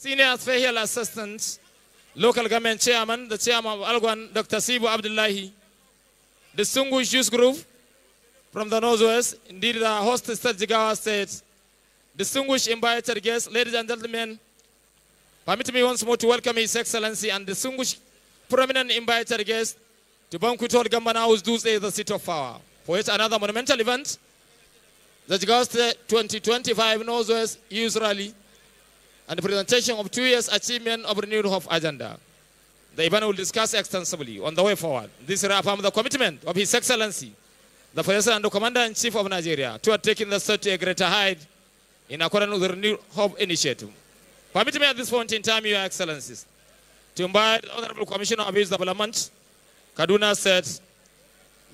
Senior Special Assistant, Local Government Chairman, the Chairman of Algon, Dr. Sibu Abdullahi, distinguished youth group from the Northwest, indeed the host state Jigawa State, distinguished invited guests, ladies and gentlemen, permit me once more to welcome His Excellency and distinguished prominent invited guests to Banquet Hall Gambana House, Dutse, the seat of power, for yet another monumental event, the Jigawa State 2025 Northwest Youth Rally, and the presentation of 2 years achievement of Renewed Hope agenda. The event will discuss extensively on the way forward. This reaffirms the commitment of His Excellency, the President and the Commander-in-Chief of Nigeria, toward taking the state to a greater height in accordance with the Renewed Hope initiative. Permit me at this point in time, Your Excellencies, to invite the Honorable Commissioner of Youth Development, Kaduna State,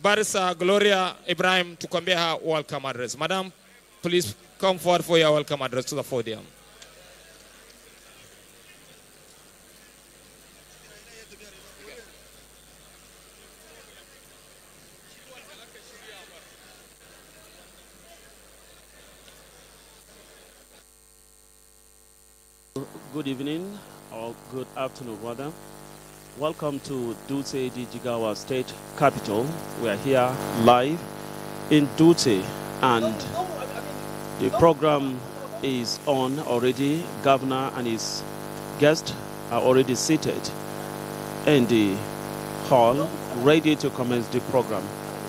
Barrister Gloria Ibrahim, to convey her welcome address. Madam, please come forward for your welcome address to the podium. Good evening, or good afternoon rather. Welcome to Dutse, the Jigawa State Capital. We are here live in Dutse and the program is on already. Governor and his guests are already seated in the hall, ready to commence the program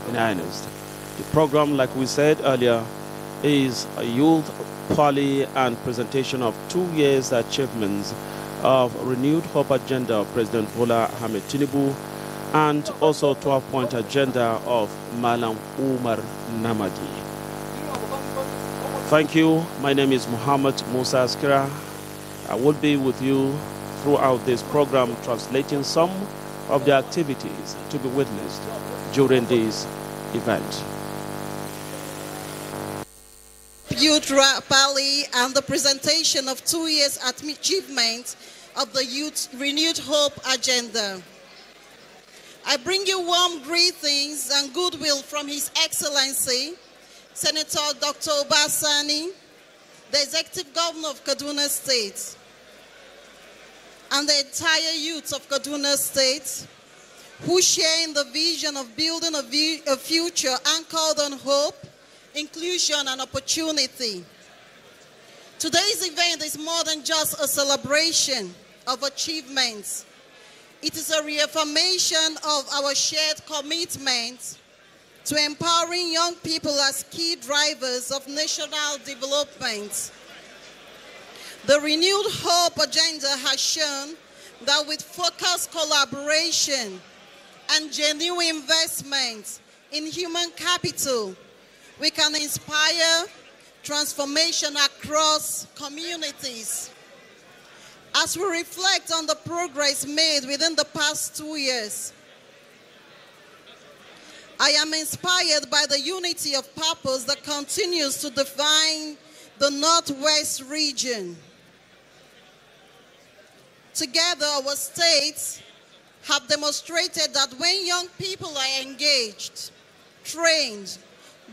in earnest. The program, like we said earlier, is a youth Parley and presentation of 2 years achievements of Renewed Hope agenda of President Bola Ahmed Tinubu and also 12-point agenda of Malam Umar Namadi. Thank you. My name is Muhammad Musa Askira. I will be with you throughout this program, translating some of the activities to be witnessed during this event. Youth Rally and the presentation of 2 years achievement of the Youth Renewed Hope agenda. I bring you warm greetings and goodwill from His Excellency, Senator Dr. Obasani, the Executive Governor of Kaduna State, and the entire youth of Kaduna State, who share in the vision of building a future anchored on hope, inclusion, and opportunity. Today's event is more than just a celebration of achievements. It is a reaffirmation of our shared commitment to empowering young people as key drivers of national development. The Renewed Hope agenda has shown that with focused collaboration and genuine investment in human capital, we can inspire transformation across communities. As we reflect on the progress made within the past 2 years, I am inspired by the unity of purpose that continues to define the Northwest region. Together, our states have demonstrated that when young people are engaged, trained,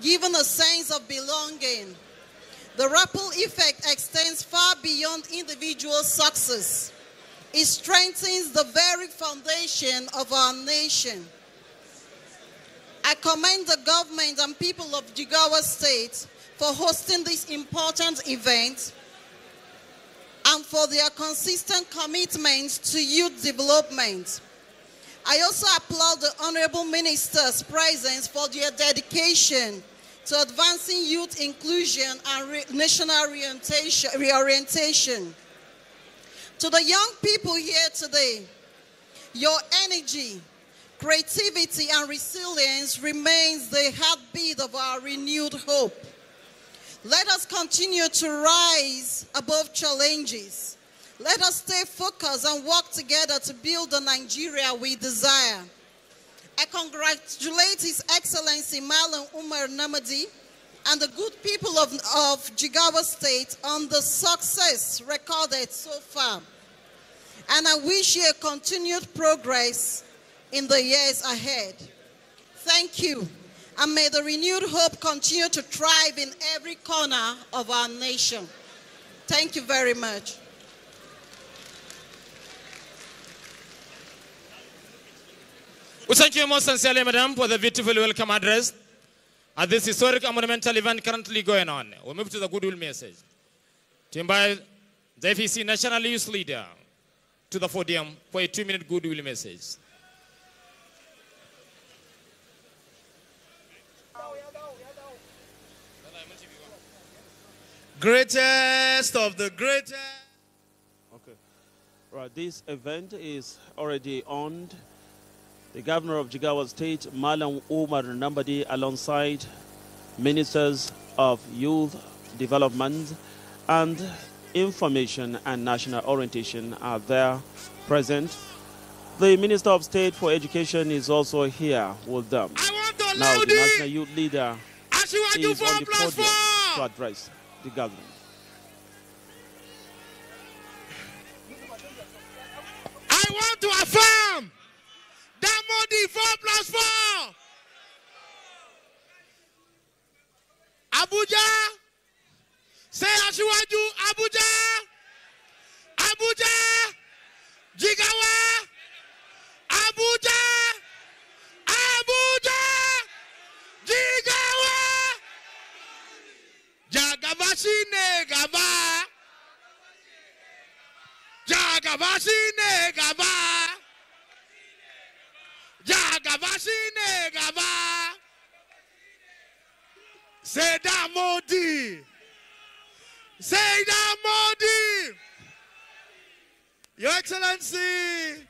given a sense of belonging, the ripple effect extends far beyond individual success. It strengthens the very foundation of our nation. I commend the government and people of Jigawa State for hosting this important event and for their consistent commitment to youth development. I also applaud the Honorable Minister's presence for their dedication to advancing youth inclusion and national reorientation. To the young people here today, your energy, creativity, and resilience remains the heartbeat of our renewed hope. Let us continue to rise above challenges. Let us stay focused and work together to build the Nigeria we desire. I congratulate His Excellency Malam Umar Namadi and the good people of Jigawa State on the success recorded so far. And I wish you a continued progress in the years ahead. Thank you. And may the renewed hope continue to thrive in every corner of our nation. Thank you very much. We thank you most sincerely, Madam, for the beautiful welcome address at this historic and monumental event currently going on. We move to the goodwill message to invite the FEC National Youth Leader to the podium for a 2-minute goodwill message. Greatest of the greatest. Okay. Right, this event is already on. The Governor of Jigawa State, Malam Umar Nambadi, alongside Ministers of Youth Development and Information and National Orientation are there present. The Minister of State for Education is also here with them. Now, the National Youth Leader is on the podium to address the government. I want to affirm that Modi 4+4. Abuja. Say Asiwaju, Abuja. Abuja. Jigawa. Abuja. Abuja. Jigawa. Jagabashine Gaba. Jagabashine Gaba. Jagabashine Gaba. Say that Modi. Say that Modi. Your Excellency,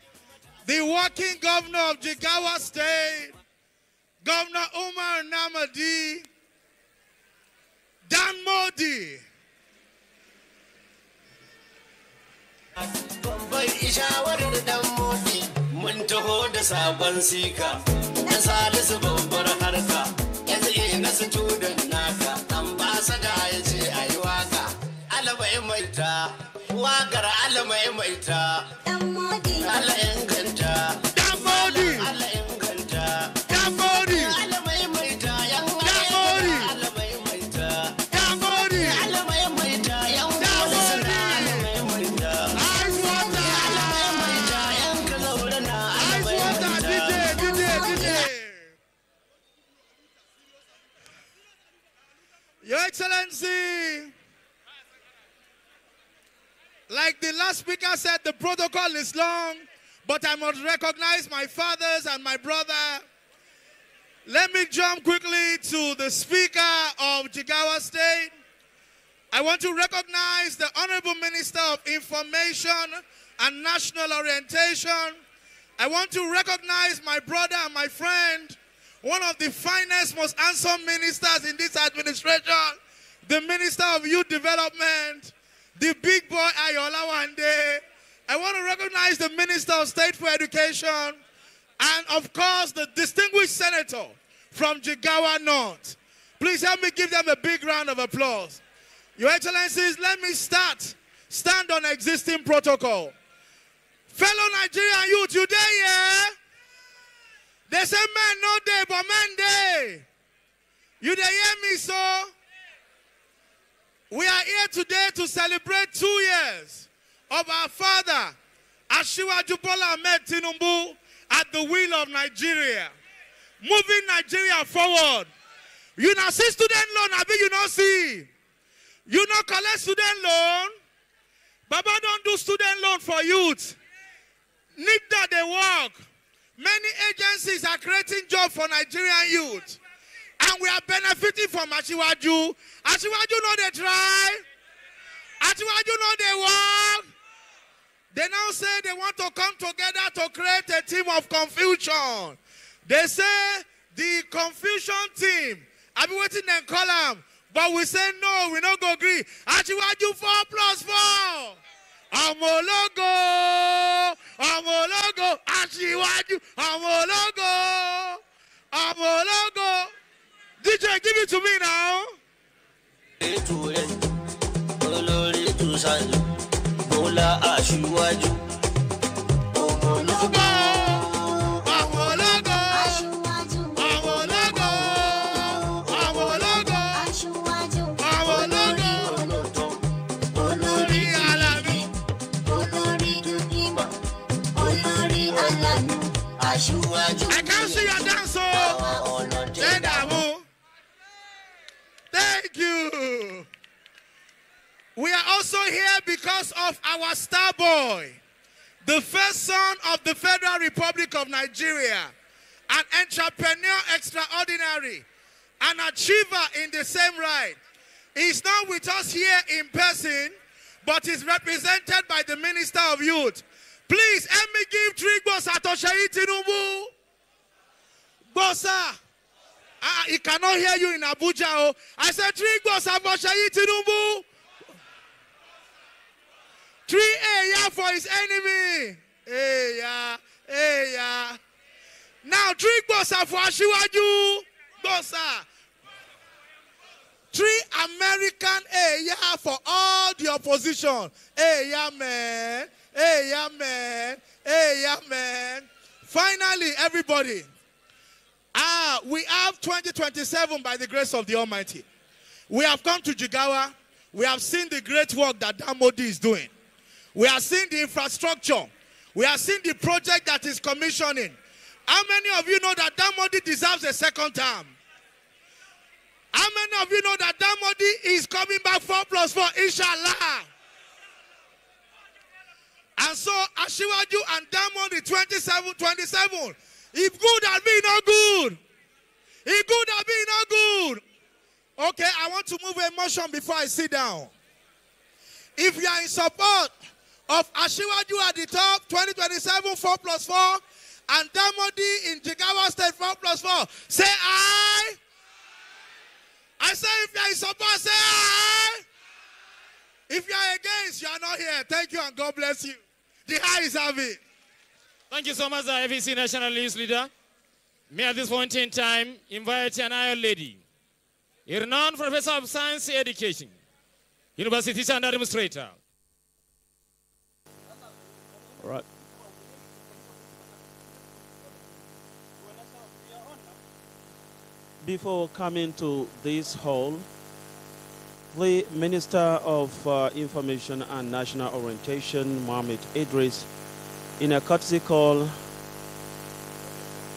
the working governor of Jigawa State, Governor Umar Namadi, Dan Modi. Mun taho da sabon sika na salisu babbar harka yanzu na student naka ambassador ya ce ayi waka alamai maita wakar alamai maita dan Modi Allah inganta Dan Modi Allah inganta Dan Modi alamai maita yan Dan Modi alamai maita Dan Modi alamai maita yan alamai maita Ice water alamai maita yan ka zaure na Ice water DJ Your Excellency, like the last speaker said, the protocol is long, but I must recognize my fathers and my brother. Let me jump quickly to the Speaker of Jigawa State. I want to recognize the Honorable Minister of Information and National Orientation. I want to recognize my brother and my friend, one of the finest, most handsome ministers in this administration, the Minister of Youth Development, the big boy Ayola Wande. I want to recognize the Minister of State for Education, and of course the distinguished senator from Jigawa North. Please help me give them a big round of applause. Your Excellencies, let me stand on existing protocol. Fellow Nigerian youth, you there, yeah? They say men no day, but men day. You dey hear me, so? We are here today to celebrate 2 years of our father, Asiwaju Bola Ahmed Tinubu, at the wheel of Nigeria, moving Nigeria forward. You now see student loan, I mean you not see. You not collect student loan. Baba don't do student loan for youth. Neither they work. Many agencies are creating jobs for Nigerian youth. And we are benefiting from Asiwaju. Asiwaju know they try. Asiwaju know they work. They now say they want to come together to create a team of confusion. They say the confusion team. I've been waiting and call them. But we say no, we don't go agree. Asiwaju 4+4. Amologo, Amologo, Asiwaju, Amologo, Amologo. DJ, give it to me now. Bola Asiwaju, Amologo, Amologo, Amologo, Amologo, Amologo, Olori Alabi, Olori Dukima, Olori Alanu, Asiwaju. Thank you. We are also here because of our star boy, the first son of the Federal Republic of Nigeria, an entrepreneur extraordinary, an achiever in the same right. He's not with us here in person, but is represented by the Minister of Youth. Please, help me give Trigbo Satoshayi Tinubu. Bossa. He cannot hear you in Abuja. Oh. I said Trigbo Satoshayi Tinubu. 3A for his enemy. Hey, yeah. Now, Trigbo Satoshayi Bossa. 3 American for all the opposition. Yeah, man. Finally, everybody. We have 2027 by the grace of the Almighty. We have come to Jigawa. We have seen the great work that Damodi is doing. We have seen the infrastructure. We have seen the project that is commissioning. How many of you know that Damodi deserves a second term? How many of you know that Damodi is coming back 4+4, inshallah? And so, Ashiwaju and Damodi 27. If good and be not good. If good and be not good. Okay, I want to move a motion before I sit down. If you are in support of Ashiwaju at the top, 2027, 4+4, and Damodi in Jigawa State, 4+4, say aye. I say if you are in support, say aye. If you are against, you are not here. Thank you and God bless you. The ayes have it. Thank you so much, the FEC National Youth Leader. May at this point in time invite an Iron Lady, a renowned Professor of Science Education, University teacher and demonstrator. All right. Before coming to this hall, the Minister of Information and National Orientation, Mohammed Idris, in a courtesy call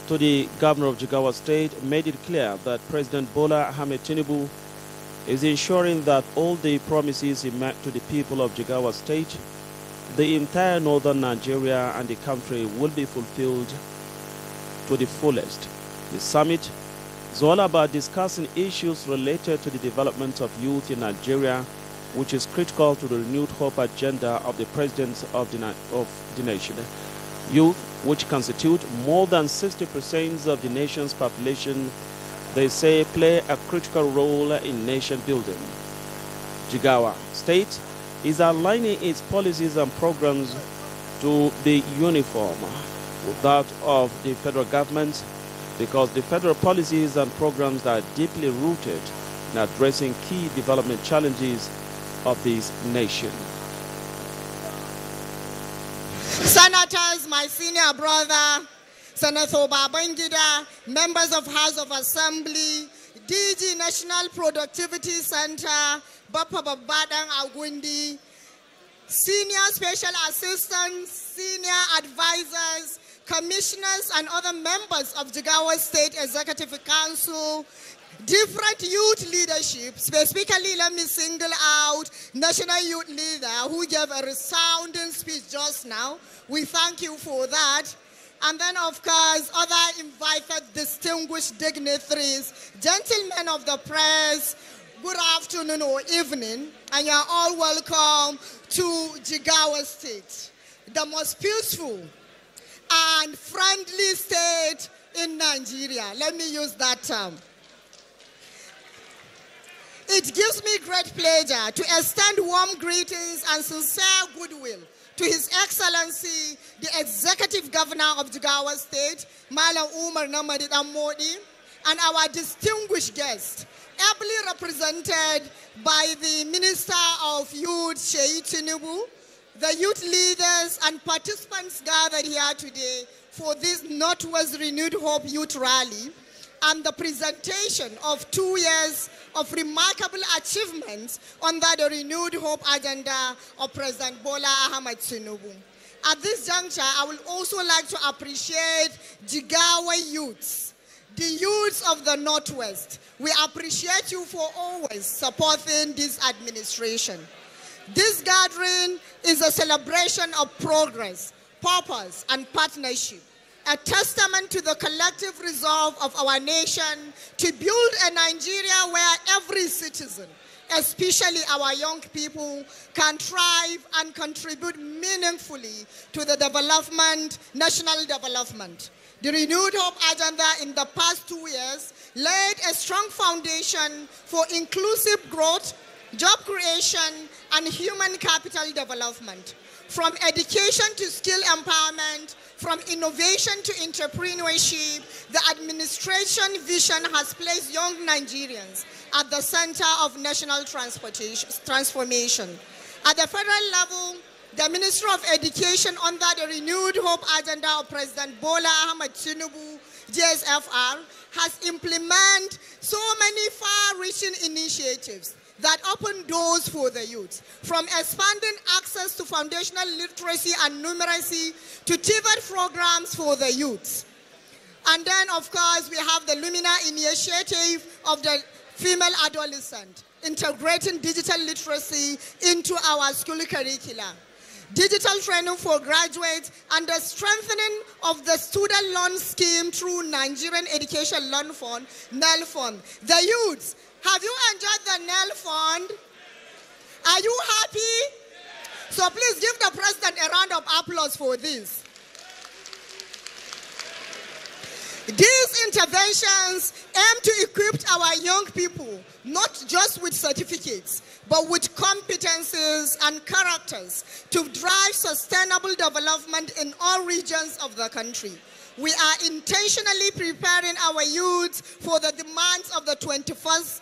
to the Governor of Jigawa State, made it clear that President Bola Ahmed Tinubu is ensuring that all the promises he made to the people of Jigawa State, the entire northern Nigeria and the country will be fulfilled to the fullest. The summit is all about discussing issues related to the development of youth in Nigeria, which is critical to the renewed hope agenda of the President of the nation. Youth, which constitute more than 60% of the nation's population, they say play a critical role in nation building. Jigawa State is aligning its policies and programs to be uniform with that of the federal government, because the federal policies and programs are deeply rooted in addressing key development challenges of this nation. Senators, my senior brother, Senator Babangida, members of House of Assembly, DG National Productivity Center, Bapa Babadang Agundi, senior special assistants, senior advisors, commissioners and other members of Jigawa State Executive Council, different youth leadership. Specifically, let me single out National Youth Leader who gave a resounding speech just now. We thank you for that. And then, of course, other invited distinguished dignitaries, gentlemen of the press, good afternoon or evening, and you're all welcome to Jigawa State, the most peaceful and friendly state in Nigeria. Let me use that term. It gives me great pleasure to extend warm greetings and sincere goodwill to His Excellency, the Executive Governor of Jigawa State, Malam Umar Namadi Modi, and our distinguished guest, ably represented by the Minister of Youth, Sheyi Tinubu, the youth leaders and participants gathered here today for this Northwest Renewed Hope Youth Rally and the presentation of 2 years of remarkable achievements under the Renewed Hope agenda of President Bola Ahmed Tinubu. At this juncture, I would also like to appreciate Jigawa youths, the youths of the Northwest, we appreciate you for always supporting this administration. This gathering is a celebration of progress, purpose, and partnership, a testament to the collective resolve of our nation to build a Nigeria where every citizen, especially our young people, can thrive and contribute meaningfully to the development, national development. The Renewed Hope Agenda in the past 2 years laid a strong foundation for inclusive growth, job creation, and human capital development. From education to skill empowerment, from innovation to entrepreneurship, the administration vision has placed young Nigerians at the center of national transformation. At the federal level, the Ministry of Education, under the Renewed Hope Agenda of President Bola Ahmed Tinubu, GSFR, has implemented so many far-reaching initiatives that open doors for the youth, from expanding access to foundational literacy and numeracy to TVET programs for the youth. And then, of course, we have the Lumina initiative of the female adolescent, integrating digital literacy into our school curricula. Digital training for graduates and the strengthening of the student loan scheme through Nigerian Education Loan Fund, NEL Fund. The youths, have you enjoyed the NEL Fund? Are you happy? So please give the president a round of applause for this. These interventions aim to equip our young people, not just with certificates, but with competencies and characters to drive sustainable development in all regions of the country. We are intentionally preparing our youth for the demands of the 21st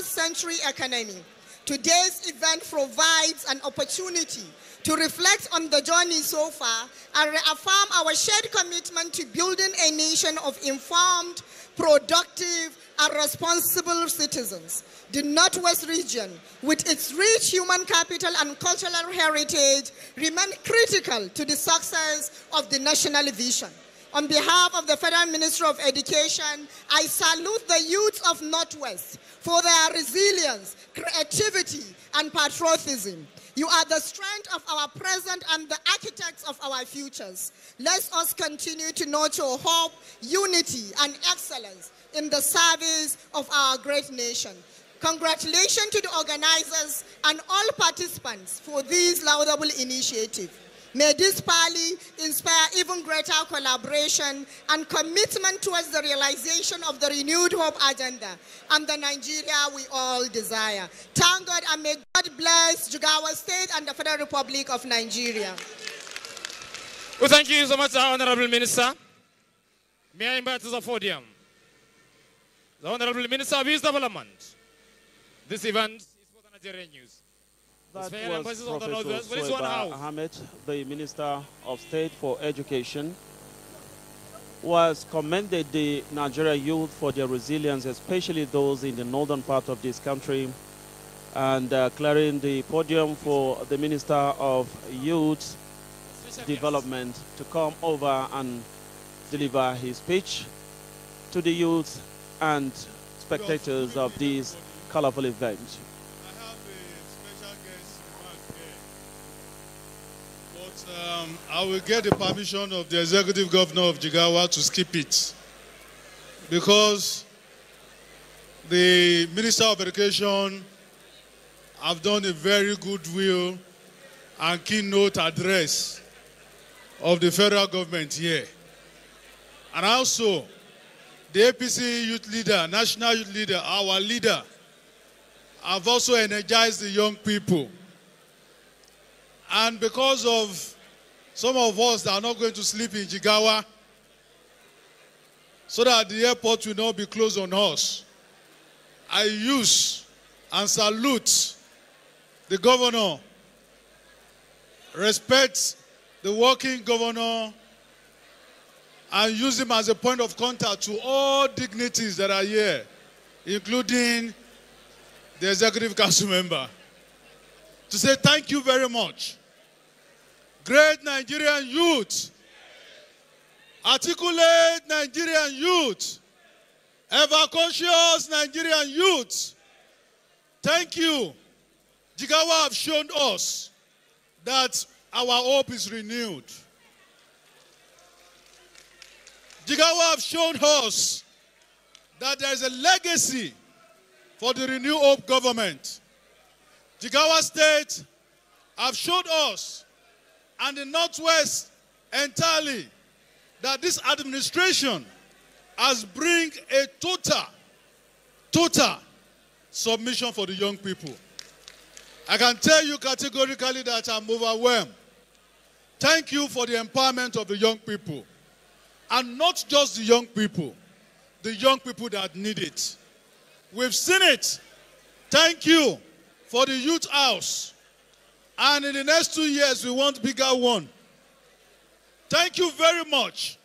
century economy. Today's event provides an opportunity to reflect on the journey so far and reaffirm our shared commitment to building a nation of informed, productive, and responsible citizens. The Northwest region, with its rich human capital and cultural heritage, remains critical to the success of the national vision. On behalf of the Federal Ministry of Education, I salute the youth of Northwest for their resilience, creativity, and patriotism. You are the strength of our present and the architects of our futures. Let us continue to nurture hope, unity, and excellence in the service of our great nation. Congratulations to the organizers and all participants for this laudable initiative. May this Parley inspire even greater collaboration and commitment towards the realization of the Renewed Hope Agenda and the Nigeria we all desire. Thank God, and may God bless Jigawa State and the Federal Republic of Nigeria. Well, thank you so much, Honorable Minister. May I invite to the podium the Honorable Minister of Youth Development. This event is for the Nigerian news. That was Professor Sueba Ahmed, the Minister of State for Education, who has commended the Nigerian youth for their resilience, especially those in the northern part of this country, and clearing the podium for the Minister of Youth Development to come over and deliver his speech to the youth and spectators of this colorful event. I will get the permission of the Executive Governor of Jigawa to skip it, because the Minister of Education have done a very goodwill and keynote address of the federal government here. And also, the APC youth leader, national youth leader, our leader, have also energized the young people. And because of some of us that are not going to sleep in Jigawa, so that the airport will not be closed on us, I use and salute the governor, respect the working governor, and use him as a point of contact to all dignitaries that are here, including the Executive Council member, to say thank you very much. Great Nigerian youth, articulate Nigerian youth, ever-conscious Nigerian youth. Thank you. Jigawa have shown us that our hope is renewed. Jigawa have shown us that there is a legacy for the Renew Hope government. Jigawa State have showed us, and the Northwest entirely, that this administration has bring a total submission for the young people. I can tell you categorically that I'm overwhelmed. Thank you for the empowerment of the young people. And not just the young people that need it. We've seen it. Thank you for the youth house. And in the next 2 years, we want bigger one. Thank you very much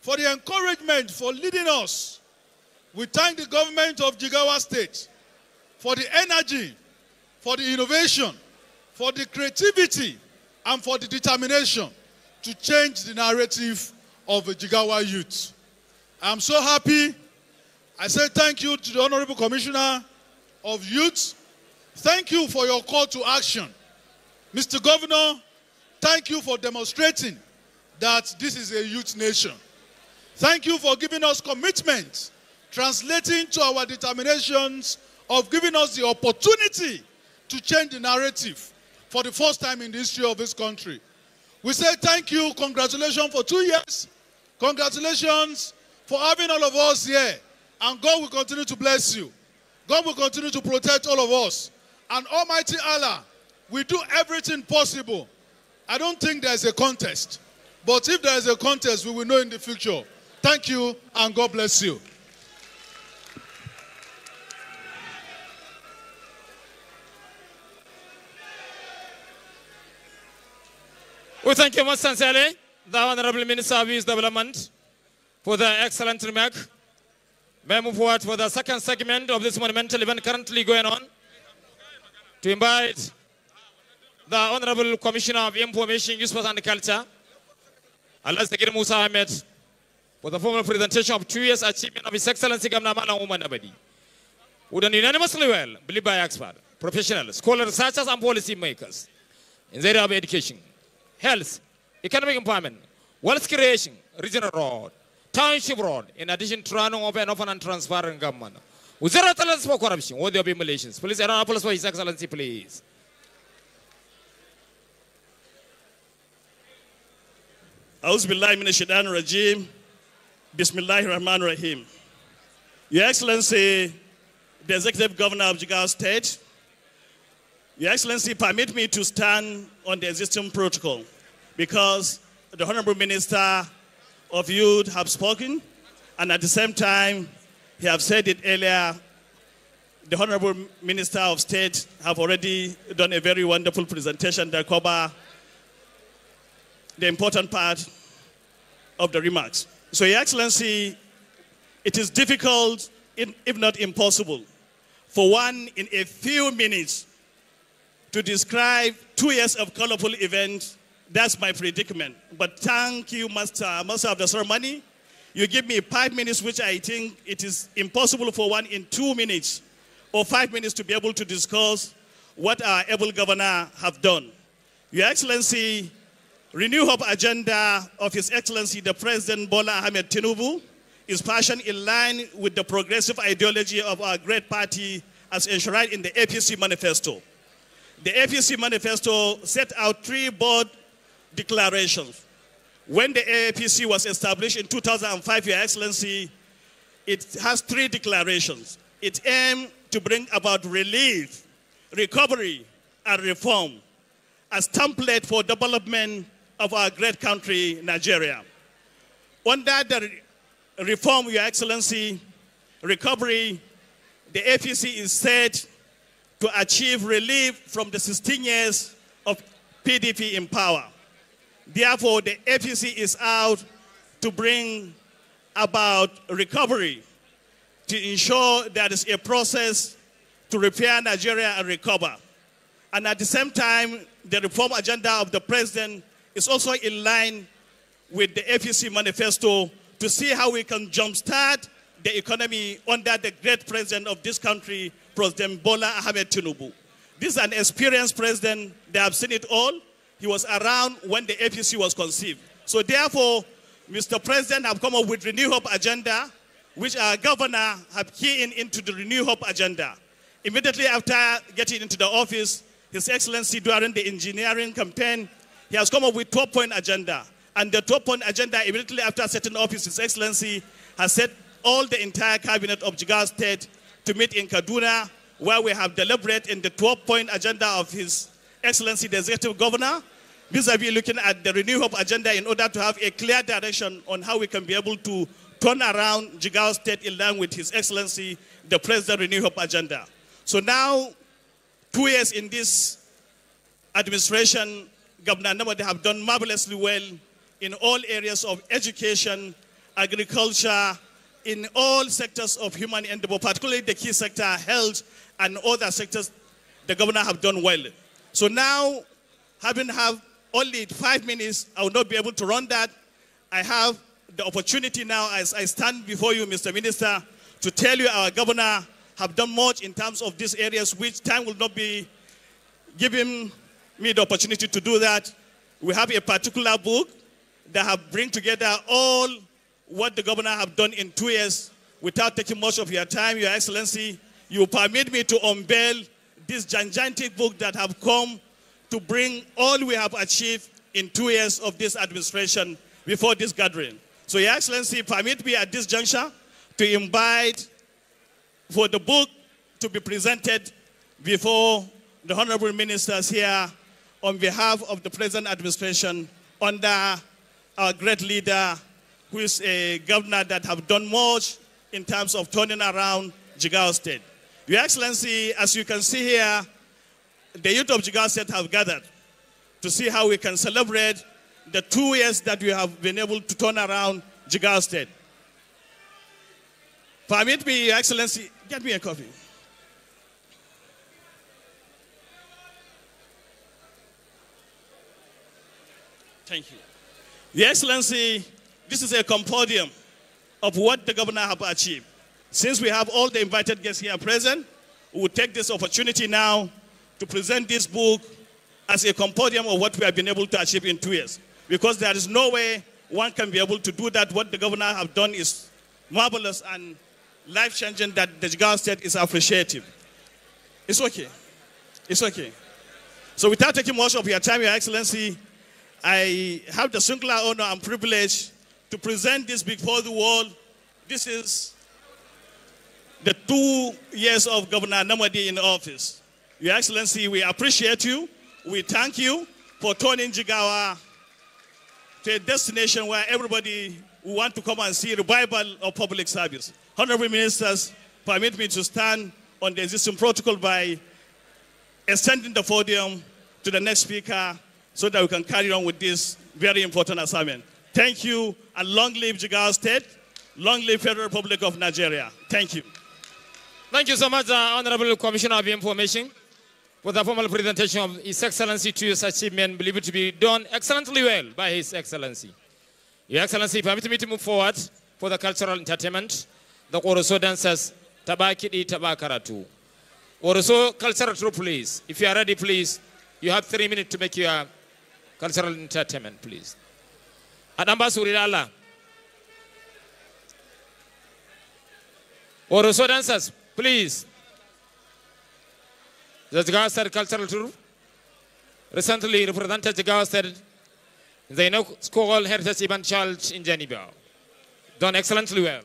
for the encouragement, for leading us. We thank the government of Jigawa State for the energy, for the innovation, for the creativity, and for the determination to change the narrative of the Jigawa youth. I'm so happy. I say thank you to the Honorable Commissioner of Youth. Thank you for your call to action. Mr. Governor, thank you for demonstrating that this is a youth nation. Thank you for giving us commitment, translating to our determinations of giving us the opportunity to change the narrative for the first time in the history of this country. We say thank you, congratulations for 2 years. Congratulations for having all of us here. And God will continue to bless you. God will continue to protect all of us. And Almighty Allah will do everything possible. I don't think there's a contest. But if there is a contest, we will know in the future. Thank you, and God bless you. We thank you most sincerely, the Honorable Minister of Youth Development, for the excellent remark. May I move forward for the second segment of this monumental event currently going on to invite the Honorable Commissioner of Information, Youth and Culture, Allah Sakir Musa Ahmed, for the formal presentation of 2 years achievement of His Excellency Governor Malam Umar Nabadi. With an unanimously well believed by experts, professionals, scholars, researchers, and policy makers in the area of education, health, economic empowerment, wealth creation, regional road, township road, in addition to running open and transparent government. With zero tolerance for corruption, or there will be malations. Please, a round of applause for His Excellency, please. Auzubillahi minash shaitanir rajim. Bismillahir Rahmanir Rahim. Your Excellency, the Executive Governor of Jigawa State, Your Excellency, permit me to stand on the existing protocol because the Honorable Minister of Youth have spoken, and at the same time, he have said it earlier, the Honorable Minister of State have already done a very wonderful presentation that cover the important part of the remarks. So, Your Excellency, it is difficult, if not impossible, for one in a few minutes to describe 2 years of colorful events. That's my predicament. But thank you, Master of the ceremony. You give me 5 minutes, which I think it is impossible for one in 2 minutes or 5 minutes to be able to discuss what our able governor have done. Your Excellency, Renew Hope agenda of His Excellency, the President Bola Ahmed Tinubu, is passion in line with the progressive ideology of our great party as enshrined in the APC manifesto. The APC manifesto set out 3 bold declarations. When the APC was established in 2005, Your Excellency, it has 3 declarations. It aimed to bring about relief, recovery, and reform as template for development of our great country, Nigeria. Under the reform, Your Excellency, recovery, the APC is set to achieve relief from the 16 years of PDP in power. Therefore, the APC is out to bring about recovery, to ensure there is a process to repair Nigeria and recover. And at the same time, the reform agenda of the President is also in line with the APC manifesto to see how we can jumpstart the economy under the great president of this country, President Bola Ahmed Tinubu. This is an experienced president. They have seen it all. He was around when the APC was conceived. So therefore, Mr. President have come up with Renew Hope agenda, which our governor have keyed into the Renew Hope agenda. Immediately after getting into the office, His Excellency, during the engineering campaign, he has come up with 12-point agenda. And the 12-point agenda, immediately after setting office, His Excellency has set all the entire cabinet of Jigawa State to meet in Kaduna, where we have deliberated in the 12-point agenda of His Excellency, the Executive Governor, vis-a-vis looking at the Renew Hope agenda in order to have a clear direction on how we can be able to turn around Jigawa State in line with His Excellency, the President Renew Hope agenda. So now, 2 years in this administration, Governor Namadi have done marvelously well in all areas of education, agriculture, in all sectors of human endeavor, particularly the key sector, health, and other sectors, the governor have done well. So now, having only 5 minutes, I will not be able to run that. I have the opportunity now, as I stand before you, Mr. Minister, to tell you our governor have done much in terms of these areas, which time will not be giving me the opportunity to do that. We have a particular book that have bring together all what the governor have done in 2 years. Without taking much of your time, Your Excellency, you permit me to unveil this gigantic book that have come to bring all we have achieved in 2 years of this administration before this gathering. So, Your Excellency, permit me at this juncture to invite for the book to be presented before the honorable ministers here on behalf of the present administration under our great leader, who is a governor that have done much in terms of turning around Jigawa State. Your Excellency, as you can see here, the youth of Jigawa State have gathered to see how we can celebrate the 2 years that we have been able to turn around Jigawa State. Permit me, Your Excellency, get me a coffee. Thank you. Your Excellency, this is a compendium of what the governor have achieved. Since we have all the invited guests here present, we will take this opportunity now to present this book as a compendium of what we have been able to achieve in 2 years. Because there is no way one can be able to do that. What the governor have done is marvelous and life-changing, that the Jigawa State is appreciative. It's okay. It's okay. So without taking much of your time, Your Excellency, I have the singular honor and privilege to present this before the world. This is the 2 years of Governor Namadi in office. Your Excellency, we appreciate you. We thank you for turning Jigawa to a destination where everybody will want to come and see revival of public service. Honorable Ministers, permit me to stand on the existing protocol by extending the podium to the next speaker so that we can carry on with this very important assignment. Thank you, and long live Jigawa State, long live Federal Republic of Nigeria. Thank you. Thank you so much, Honorable Commissioner of Information, for the formal presentation of His Excellency 2 years achievement, believed to be done excellently well by His Excellency. Your Excellency, permit me to move forward for the cultural entertainment. The Oroso dancers, Tabakidi Tabakaratu. Oroso cultural troupe, please. If you are ready, please. You have 3 minutes to make your cultural entertainment, please. Adamba Surirala. Oroso dancers, please. The Jigawa State cultural troupe recently represented Jigawa State in the School Heritage Event Challenge in Geneva. Done excellently well.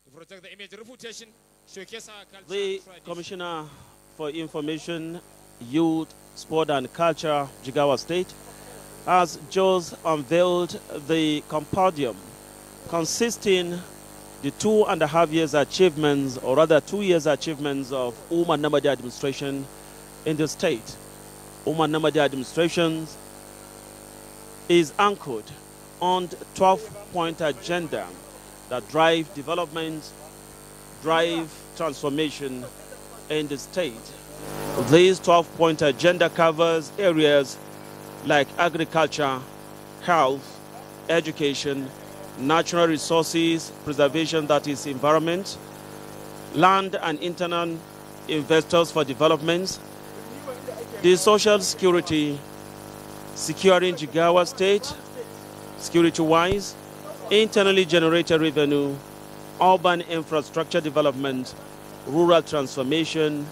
To protect the image reputation, showcase our culture. The Commissioner for Information, Youth, Sport and Culture, Jigawa State, has just unveiled the compendium consisting the 2.5 years achievements, or rather 2 years achievements of Umar Namadi administration in the state. Umar Namadi administration is anchored on the 12-point agenda that drive development, drive transformation in the state. This 12-point agenda covers areas like agriculture, health, education, natural resources, preservation, that is environment, land and internal investors for development, the social security, securing Jigawa State, security-wise, internally generated revenue, urban infrastructure development, rural transformation,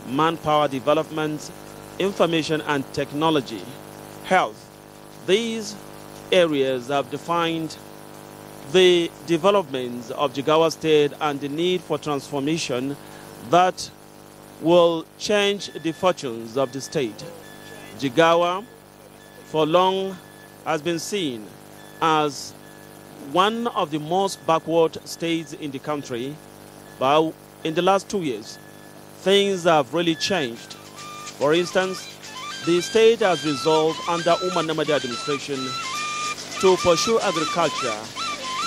manpower development, information and technology, health. These areas have defined the developments of Jigawa State and the need for transformation that will change the fortunes of the state. Jigawa, for long, has been seen as one of the most backward states in the country, but in the last 2 years, things have really changed. For instance, the state has resolved under Umar Namadi administration to pursue agriculture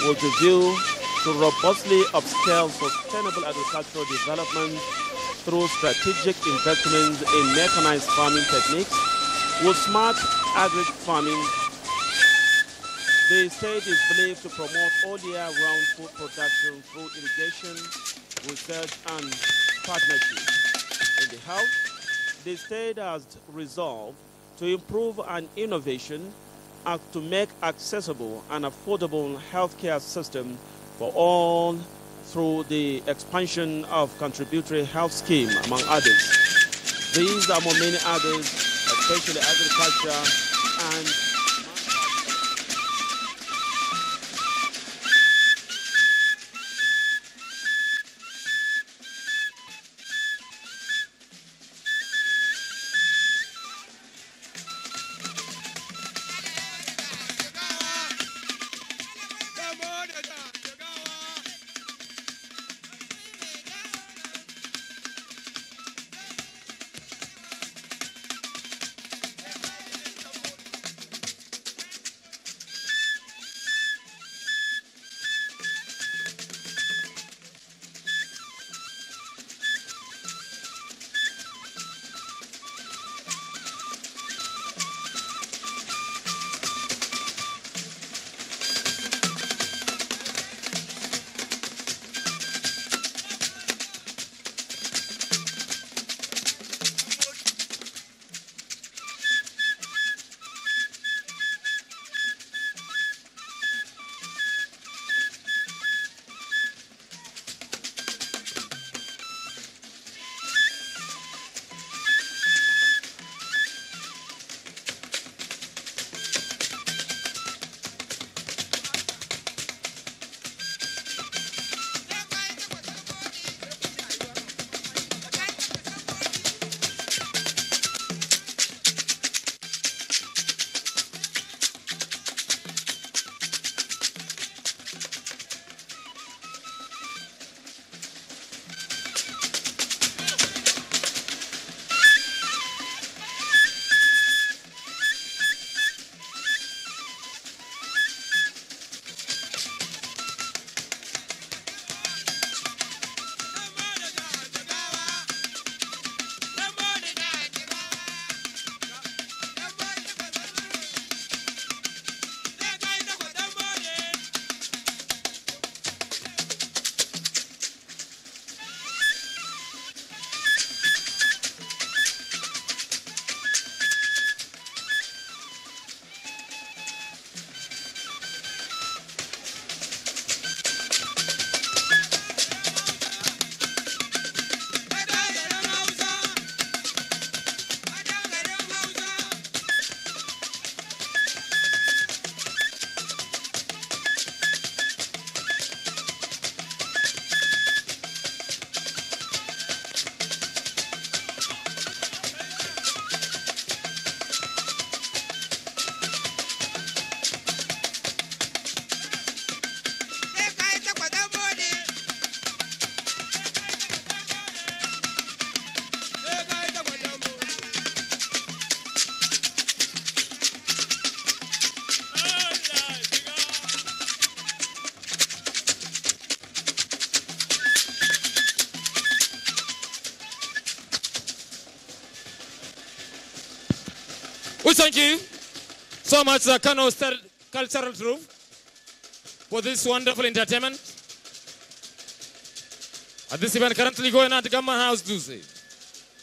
with the view to robustly upscale sustainable agricultural development through strategic investments in mechanized farming techniques. With smart agri-farming, the state is believed to promote all year-round food production through irrigation, research, and partnership. In the health, the state has resolved to improve an innovation to make accessible and affordable healthcare system for all through the expansion of contributory health scheme, among others. These, among many others, especially agriculture and We thank you so much, Kano State cultural troupe for this wonderful entertainment. At this event currently going on at Government House, Duse,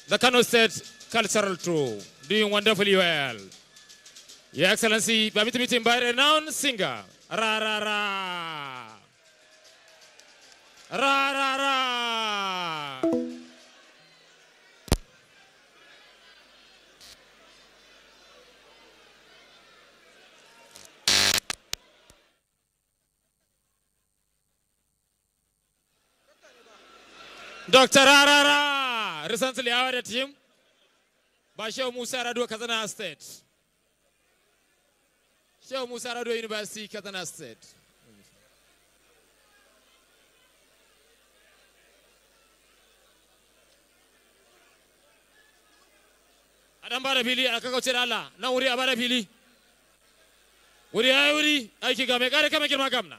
the Kano State Cultural Troupe, doing wonderfully well. Your Excellency, permit me to invite a renowned singer, Ra Ra Ra. Ra Ra Ra. Dr. Ra Ra Ra, recently awarded him by Sheikh Musa Rado, Kaduna State. Sheikh Musa Rado University, Kaduna State. Adam bara fili aka kauce da Allah, nan wuri a bara fili. Wuri ya yi wuri, aiki ga mai kare kama girma gamna.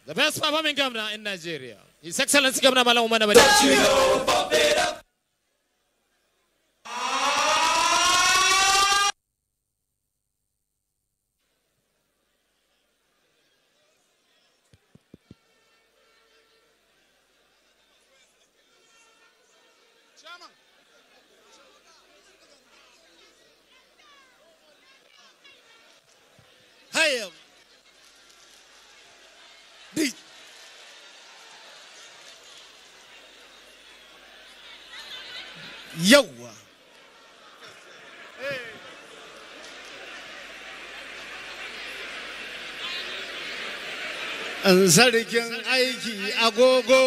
The best performing governor in Nigeria. His Excellency Governor Malam Umar Nabali. Hey, Yawa. An sarkin aiki agogo.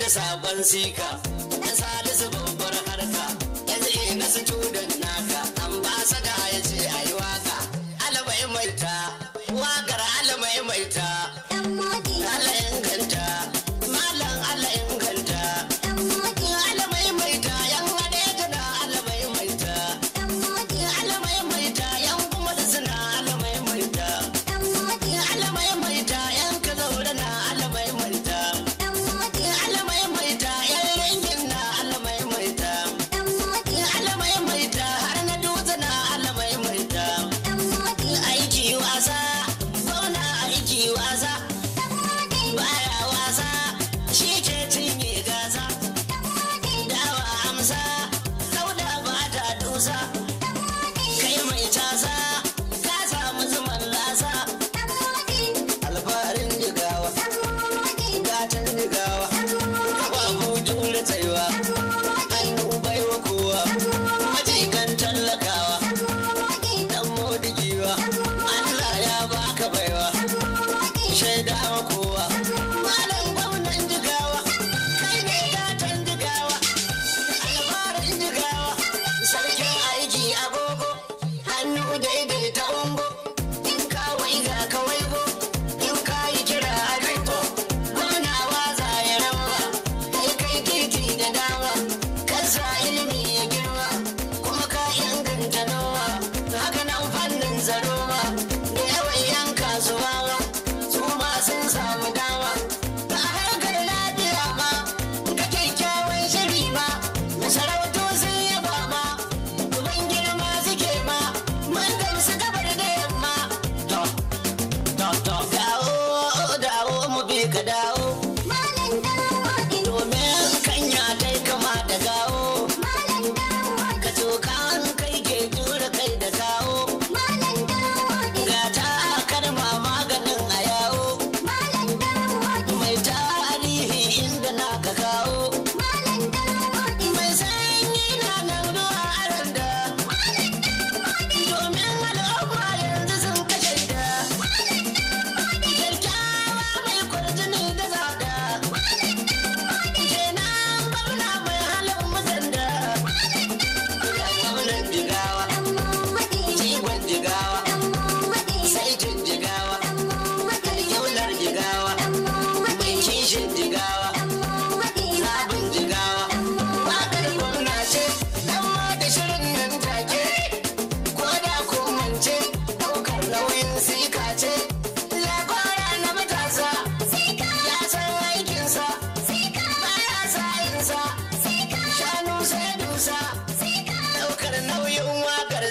Sabon sika, ɗan salisu babbar harka, yanzu ina su tudun naka, ambasada ya ce a yi waka, alamai maita, wakar alamai maita, ala inganta, malam ala inganta, alamai maita, yan haɗe tana alamai maita, alamai maita, yan kuma da suna alamai maita, alamai maita, yan ka zaure na alamai maita.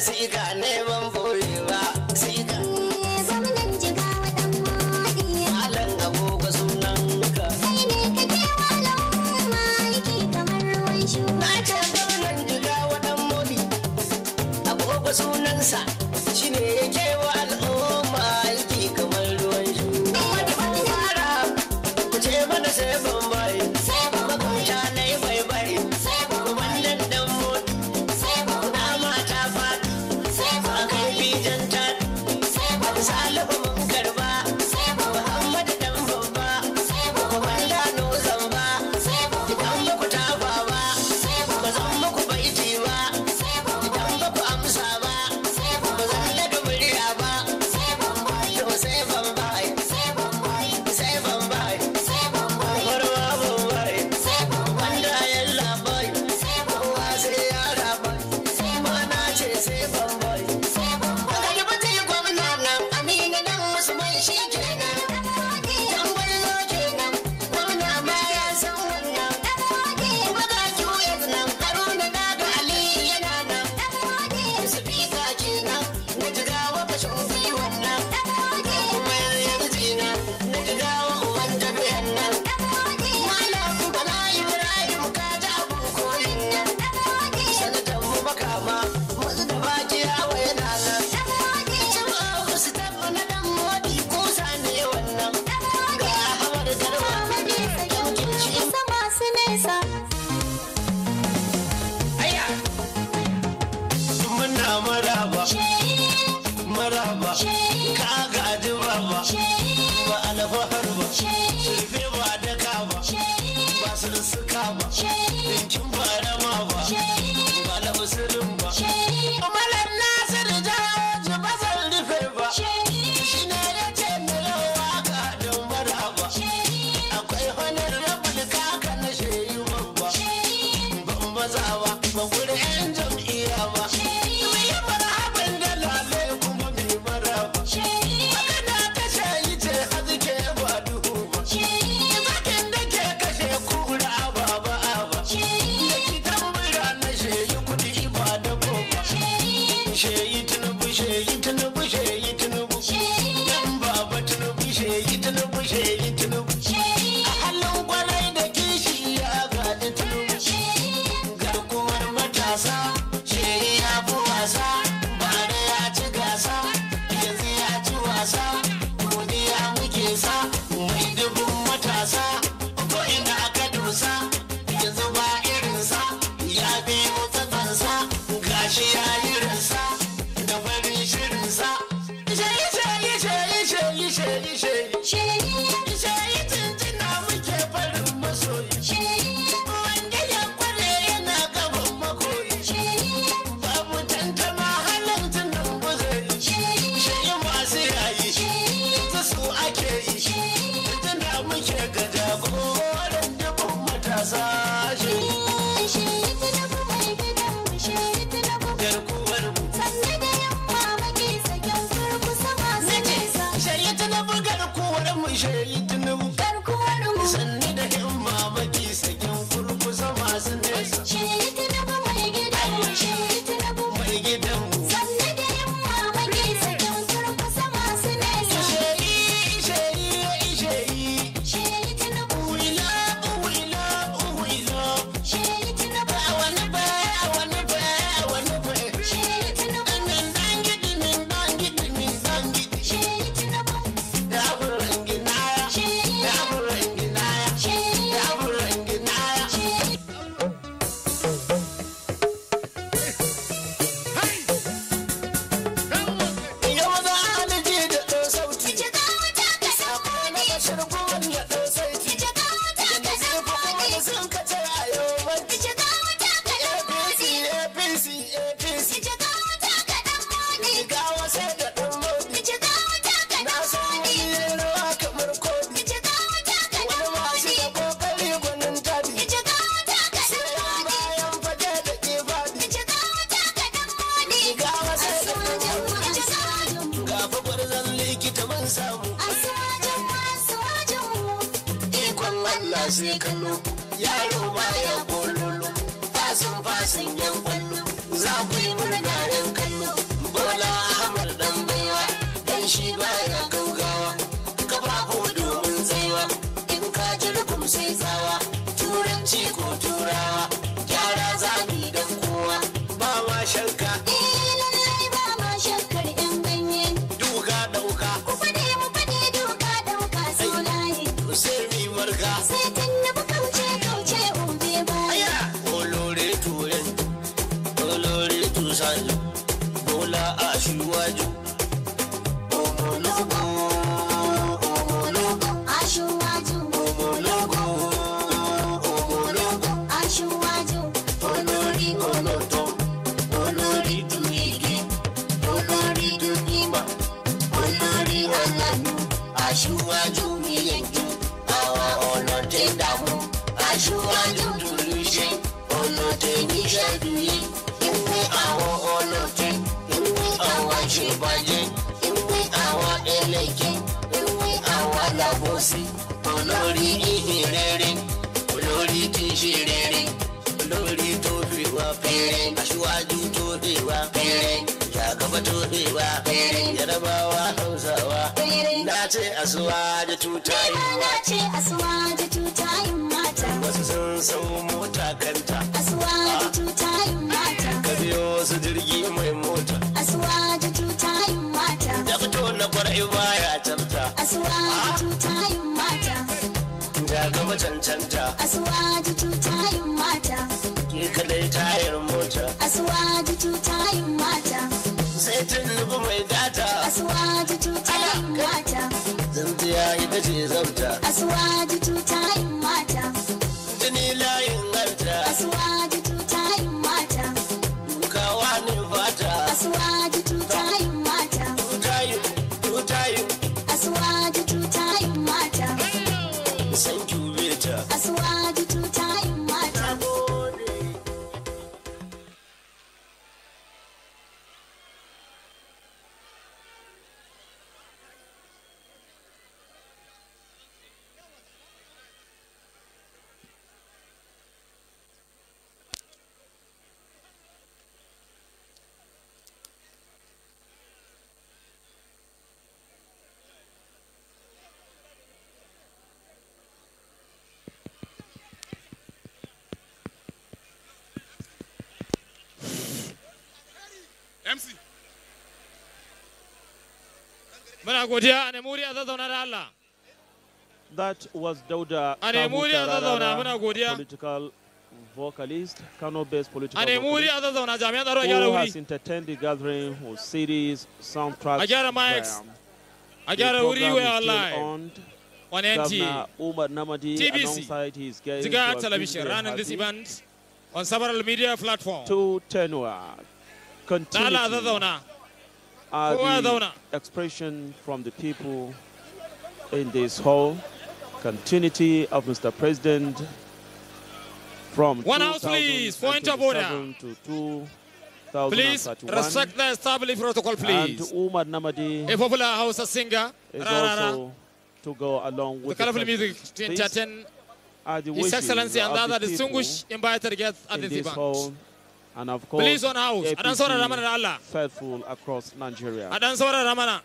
siga ne ban boye ba siga gwamnan Jigawa dan modi malam agogo sunan ka kai ne kake walau ma yake kamar ruwan shuka na ce gwamnan Jigawa dan modi agogo sunansa shine yake wa al'umma yake kamar ruwan shuka fara ku ce mana sai ban bai makwabta na yi bai bai wannan dan modi na mata fadi a kai bijan ta salihu mun karba muhammadu dan babba wanda no zamba idan muku tafa ba ba zan muku baiti ba idan ba ku amsa ba ba zan daga murya ba to sai ban bai warwa ban bai wanda ya labai kowa sai ya labai mana ce sai ban bai daga bata yi gwamna nan amina nan musulman shi kenan dan gwarzo kenan gwamna ma ya san wannan kuma ga QF nan haruna daga ali yana nan sifika kenan na jigawa bashin gwiwan nan kuma yanzu na jigawa uwan tafiyan nan malam bala ibrahim ka ta abu koyin nan sanatan mu makama wasu da baki yawa yana nan jama'a su tafi na dan modi kusa ne wannan ga hamar garba yankin shi sama su nesa aya muna maraba maraba ka gaji baba ba alfahar ba surfe ba daka ba ba sursuka ba dinkin ba rama ba ba lamusirin ba malar nasir jaji ba zan rufe ba shi ne ya ce na yawa ga don maraba akwai honar rabin kaka na sheyi babba ban mazawa ba gurin yan jam'iyya ba mai yi marhaban da lalai kuma mai maraba magana ta shayi ce hazike ba duhu ba zakin da ke kashe kura ba ba ba da kitan mura na sheyi kudi ba da boba sheyi tunubu sheyi tunubu sheyi tunubu yan baba tunubu sheyi tunubu sheyi tunubu a halin kwarai da kishi ya gaji tunubu garkuwar matasa sheyi ya fi wasa bare ya ci gasa yanzu ya ci wasa godiya muke sa mai dubun matasa ko ina aka dosa yanzu ba irinsa ya biyo tsatsansa gashi ya yi rinsa da farin shirinsa sheyi sheyi sheyi sheyi sheyi sheyi sheyi tuntuna muke farin masoyi wanda ya kware yana gaban makoyi babu tantama halartun nan guzari sheyi masu yayi ta su ake yi tunda muke ga jagoran dubin matasa sheyi garkuwar mu sheyi tunubu garkuwar mu sheyi tunubu sanni da himma maki sakin kurkusa masu nesa mai gidan mu sai kallo yaro baya bololo fasin yan kwallo za ku yi murna yan kallo Bola Aṣíwájú. Ọmọlógo, ọmọlógo, Aṣíwájú, ọmọlógo, ọmọlógo. aṣíwájú, Olórí olóòótọ́, olórí dùn igi, olórí dùn ìmọ̀, olórí ọlọ́nu. Aṣíwájú níyànjú, àwọn ọlọ́dẹ dààmú. Aṣíwájú dùn iṣẹ́, ọlọ́dẹ níṣẹ́ dùn yìí. Ìwé àwọn ọlọ́dẹ, ìwé àwọn àṣebàjẹ́, ìwé àwọn ẹlẹ́jẹ̀, ìwé àwọn alábòsí. Olórí ìhìn rere, olórí tí ń ṣe rere, olórí tó fi wá péré. Aṣíwájú tó dé wá péré, Jagaba tó dé wá péré. Yarabawa Hausawa, na ce Aṣíwájú tutayin na mata. ce asuwaju tutayin mata, Wasu sun sau mota kanta, asuwaju tutayin mata, ka biyo su jirgi mai mota. asuwaju tutayin mata, Ya fito na kwarai baya tafta, asuwaju tutayin mata, Jagaba cancanta, asuwaju tutayin mata, ke kadai tayar mota. asuwaju tutayin mata, Sai Tinubu mai data, asuwaju tutayin mata, zanziya ita ce zabta. asuwaju tutayin mata, Jini layin harta, asuwaju tutayin mata, kawa ne fata. asuwaju tutayin mata, Tutayin, tutayin, asuwaju tutayin mata, san cubeta. asuwaju tutayin mata. MC. Muna godiya a nemi a zazzauna da Allah. That was Dauda A nemi wuri a zazzauna muna Kabutarara, godiya. political vocalist, Kano-based political A nemi wuri vocalist, a zazzauna jami'an tsaro a gyara who wuri. has entertained the gathering with CDs, soundtracks. A gyara mics. Graham. A The gyara wuri program we is are still live on. on Governor NTA. Umar Namadi TBC. alongside his guests Ziga were television very running this happy event on several media platforms. to tenure. Da Allah Continuity zazzauna. are Kowa the zauna. expression from the people in this hall. Continuity of Mr. President from One house, please. Point of order. 2027 to Please 2031. respect the established protocol, And please. Umar Namadi A popular house singer is Rarara, also to go along the with colorful the music president. to These entertain are the His wishes Excellency and of other the people distinguished invited guests at in this this event. hall, and of course, Please on house. Adan saurara ramana da Allah. faithful across Nigeria. Adan saurara ramana.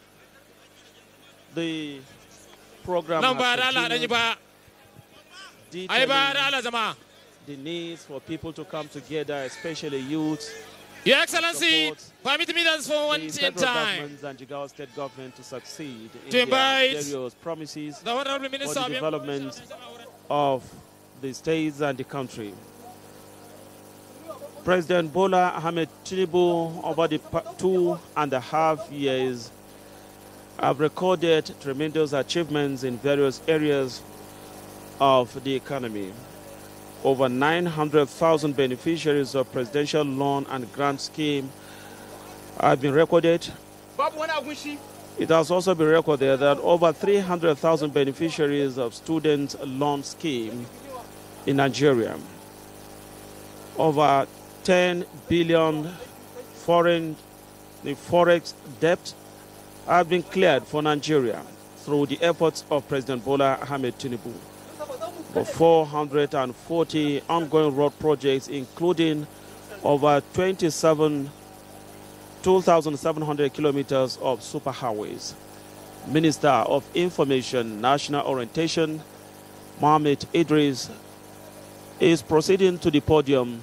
The program Nan ba has da Allah dan yi continued, ba. Ai ba da detailing Allah jama'a. the needs for people to come together, especially youth, Your Excellency, support permit me just for one the federal time. government and Jigawa state government to succeed in To their invite various promises The Honorable for Minister the of development of the states and the country. President Bola Ahmed Tinubu, over the 2.5 years, have recorded tremendous achievements in various areas of the economy. Over 900,000 beneficiaries of presidential loan and grant scheme have been recorded. It has also been recorded that over 300,000 beneficiaries of student loan scheme in Nigeria. Over 10 billion the forex debt have been cleared for Nigeria through the efforts of President Bola Ahmed Tinubu. For 440 ongoing road projects, including over 2,700 kilometers of superhighways. Minister of Information, National Orientation, Mohammed Idris, is proceeding to the podium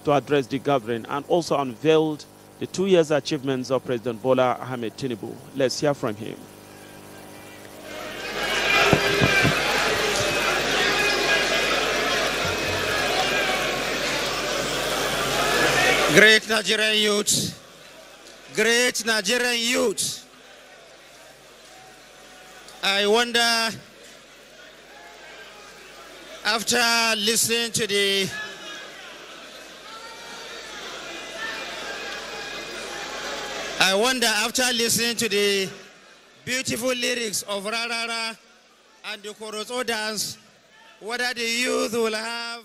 to address the gathering and also unveiled the 2 years achievements of President Bola Ahmed Tinubu. Let's hear from him. Great Nigerian youth, great Nigerian youth. I wonder, after listening to the beautiful lyrics of Rarara and the Koroso dance, whether the youth will have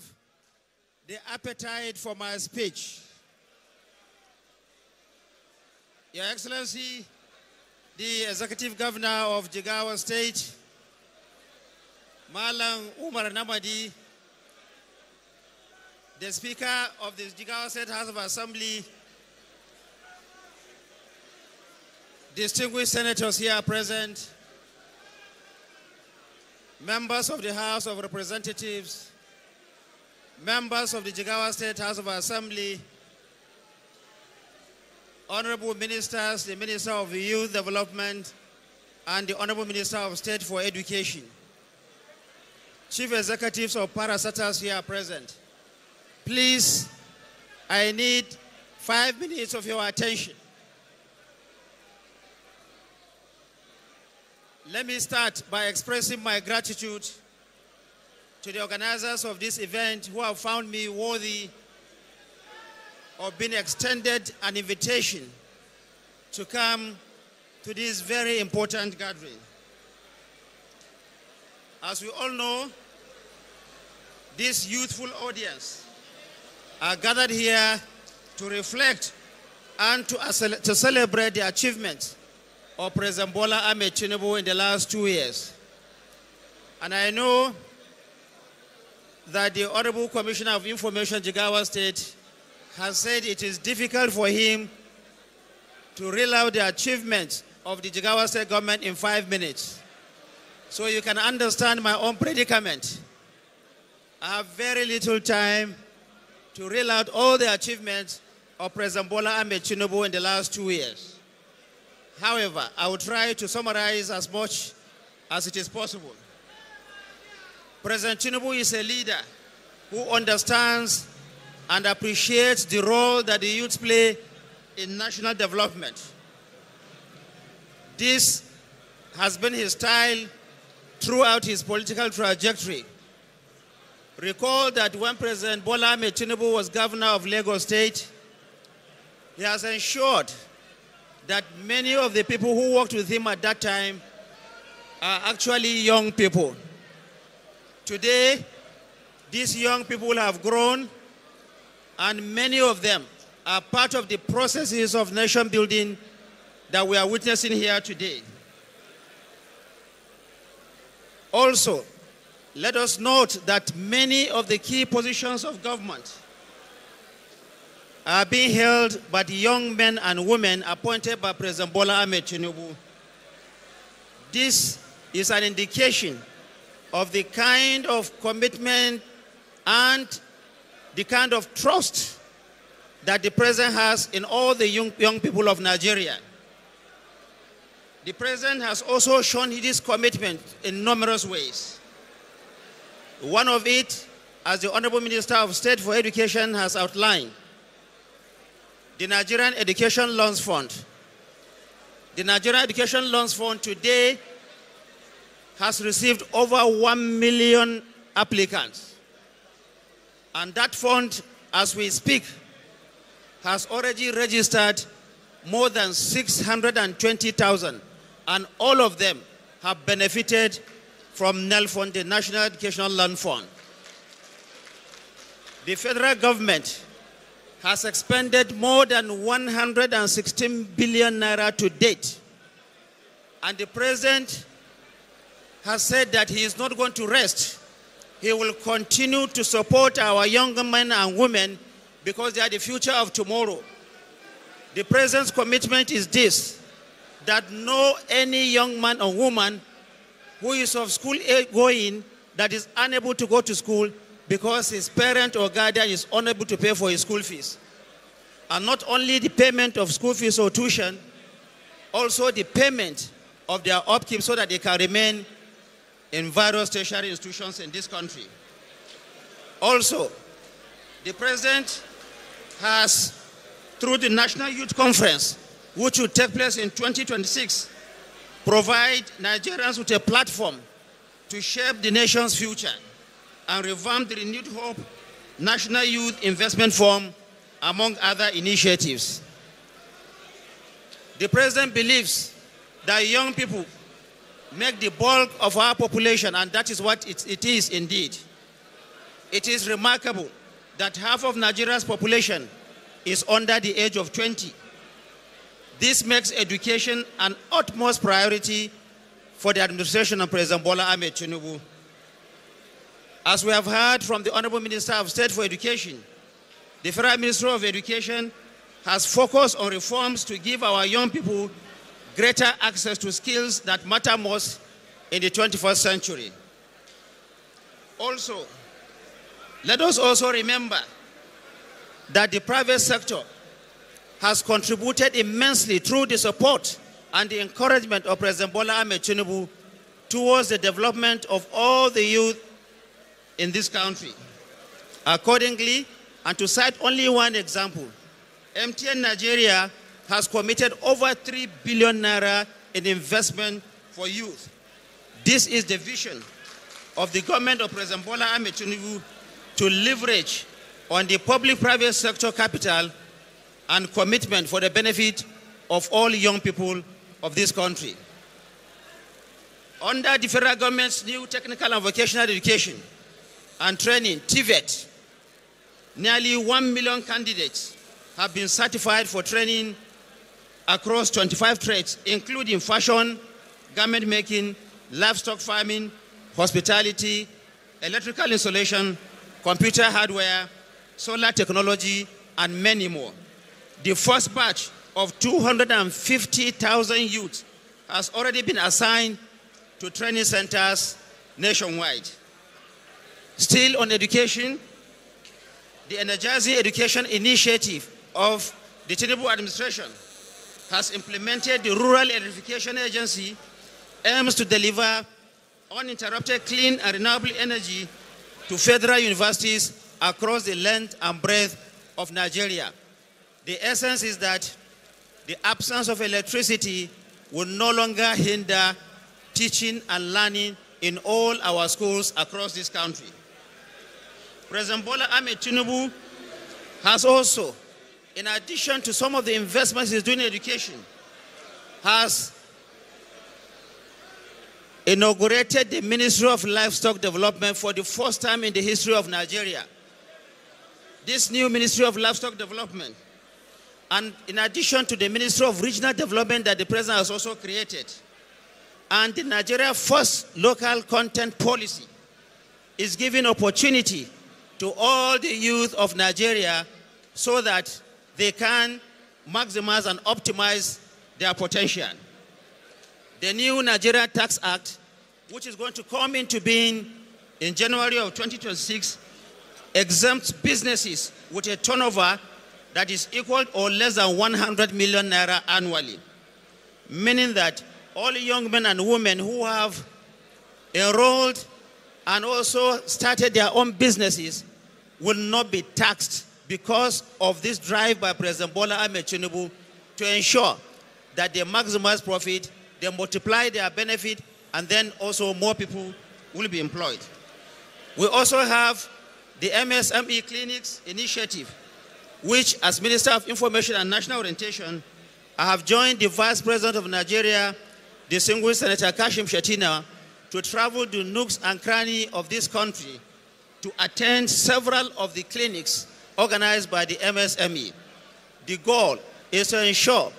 the appetite for my speech. Your Excellency, the Executive Governor of Jigawa State, Malam Umar Namadi, the Speaker of the Jigawa State House of Assembly, distinguished senators here present, members of the House of Representatives, members of the Jigawa State House of Assembly, honorable ministers, the Minister of Youth Development, and the Honorable Minister of State for Education, chief executives of parastatals here present. Please, I need 5 minutes of your attention. Let me start by expressing my gratitude to the organizers of this event who have found me worthy of being extended an invitation to come to this very important gathering. As we all know, this youthful audience are gathered here to reflect and to celebrate the achievements of President Bola Ahmed Tinubu in the last 2 years. And I know that the Honorable Commissioner of Information, Jigawa State, has said it is difficult for him to reel out the achievements of the Jigawa State government in 5 minutes. So you can understand my own predicament. I have very little time to reel out all the achievements of President Bola Ahmed Tinubu in the last 2 years. However, I will try to summarize as much as it is possible. President Tinubu is a leader who understands and appreciates the role that the youth play in national development. This has been his style throughout his political trajectory. Recall that when President Bola Ahmed Tinubu was governor of Lagos State, he has ensured that many of the people who worked with him at that time are actually young people. Today, these young people have grown, and many of them are part of the processes of nation building that we are witnessing here today. Also, let us note that many of the key positions of government are being held by the young men and women appointed by President Bola Ahmed Tinubu. This is an indication of the kind of commitment and the kind of trust that the President has in all the young people of Nigeria. The President has also shown his commitment in numerous ways. One of it, as the Honorable Minister of State for Education has outlined, the Nigerian Education Loans Fund. The Nigerian Education Loans Fund today has received over 1 million applicants. And that fund, as we speak, has already registered more than 620,000, and all of them have benefited from NEL Fund, the National Educational Loan Fund. The federal government has expended more than 116 billion naira to date. And the President has said that he is not going to rest. He will continue to support our young men and women because they are the future of tomorrow. The President's commitment is this, that any young man or woman who is of school age going that is unable to go to school because his parent or guardian is unable to pay for his school fees. And not only the payment of school fees or tuition, also the payment of their upkeep so that they can remain in various tertiary institutions in this country. Also, the President has, through the National Youth Conference, which will take place in 2026, provide Nigerians with a platform to shape the nation's future and revamp the Renewed Hope National Youth Investment Fund, among other initiatives. The President believes that young people make the bulk of our population, and that is what it is indeed. It is remarkable that half of Nigeria's population is under the age of 20. This makes education an utmost priority for the administration of President Bola Ahmed Tinubu. As we have heard from the Honorable Minister of State for Education, the Federal Ministry of Education has focused on reforms to give our young people greater access to skills that matter most in the 21st century. Also, let us also remember that the private sector has contributed immensely through the support and the encouragement of President Bola Ahmed Tinubu towards the development of all the youth in this country. Accordingly, and to cite only one example, NTA Nigeria has committed over 3 billion naira in investment for youth. This is the vision of the government of President Bola Ahmed Tinubu to leverage on the public-private sector capital and commitment for the benefit of all young people of this country. Under the federal government's new technical and vocational education and training, TVET, nearly 1 million candidates have been certified for training across 25 trades, including fashion, garment making, livestock farming, hospitality, electrical installation, computer hardware, solar technology, and many more. The first batch of 250,000 youths has already been assigned to training centers nationwide. Still on education, the Energizing Education Initiative of the Tinubu administration has implemented the Rural Electrification Agency, aims to deliver uninterrupted clean and renewable energy to federal universities across the length and breadth of Nigeria. The essence is that the absence of electricity will no longer hinder teaching and learning in all our schools across this country. President Bola Ahmed Tinubu has also, in addition to some of the investments he's doing in education, has inaugurated the Ministry of Livestock Development for the first time in the history of Nigeria. This new Ministry of Livestock Development, and in addition to the Ministry of Regional Development that the President has also created, and the Nigeria First Local Content Policy, is giving opportunity to all the youth of Nigeria so that they can maximize and optimize their potential. The new Nigeria Tax Act, which is going to come into being in January of 2026, exempts businesses with a turnover that is equal or less than 100 million naira annually, meaning that all young men and women who have enrolled and also started their own businesses will not be taxed because of this drive by President Bola Ahmed Tinubu to ensure that they maximize profit, they multiply their benefit, and then also more people will be employed. We also have the MSME Clinics Initiative, which, as Minister of Information and National Orientation, I have joined the Vice President of Nigeria, distinguished Senator Kashim Shettima, to travel to nooks and crannies of this country to attend several of the clinics organized by the MSME. The goal is to ensure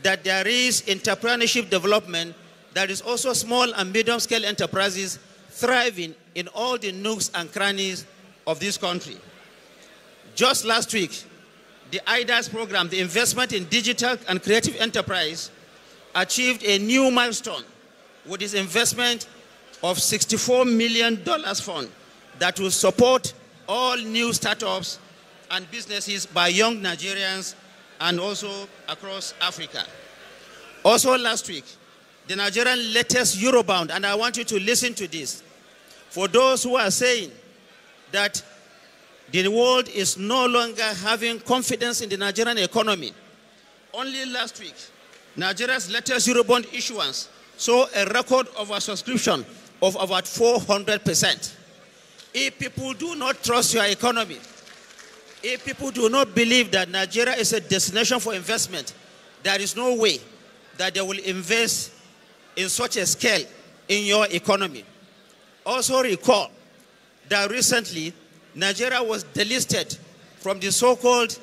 that there is entrepreneurship development, there is also small and medium-scale enterprises thriving in all the nooks and crannies of this country. Just last week, the IDAS program, the Investment in Digital and Creative Enterprise, achieved a new milestone with its investment of $64 million fund that will support all new startups and businesses by young Nigerians and also across Africa. Also last week, the Nigerian latest Eurobound, and I want you to listen to this, for those who are saying that the world is no longer having confidence in the Nigerian economy, Only last week, Nigeria's latest Eurobond issuance saw a record oversubscription of about 400%. If people do not trust your economy, if people do not believe that Nigeria is a destination for investment, there is no way that they will invest in such a scale in your economy. Also recall that recently, Nigeria was delisted from the so-called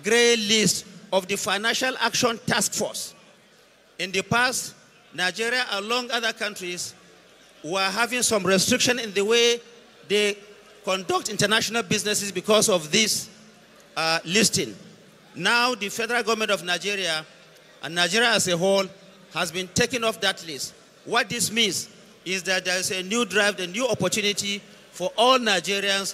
gray list of the Financial Action Task Force. In the past, Nigeria, along other countries, were having some restriction in the way they conduct international businesses because of this listing. Now, the federal government of Nigeria and Nigeria as a whole has been taken off that list. What this means is that there is a new drive, a new opportunity for all Nigerians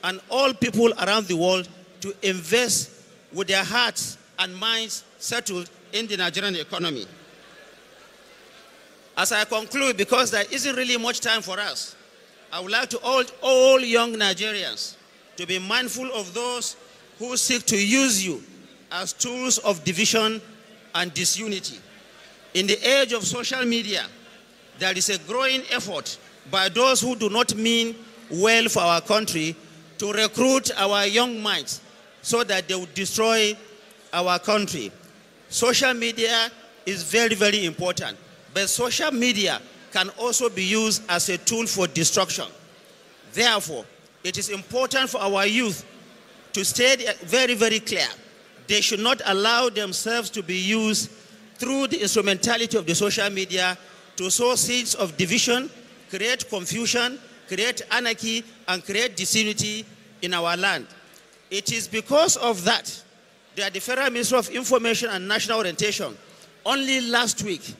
and all people around the world to invest with their hearts and minds settled in the Nigerian economy. As I conclude, because there isn't really much time for us, I would like to urge all young Nigerians to be mindful of those who seek to use you as tools of division and disunity. In the age of social media, there is a growing effort by those who do not mean well for our country to recruit our young minds so that they will destroy our country. Social media is very, very important, but social media can also be used as a tool for destruction. Therefore, it is important for our youth to stay very, very clear. They should not allow themselves to be used through the instrumentality of the social media to sow seeds of division, create confusion, create anarchy, and create disunity in our land. It is because of that the Federal Ministry of Information and National Orientation only last week,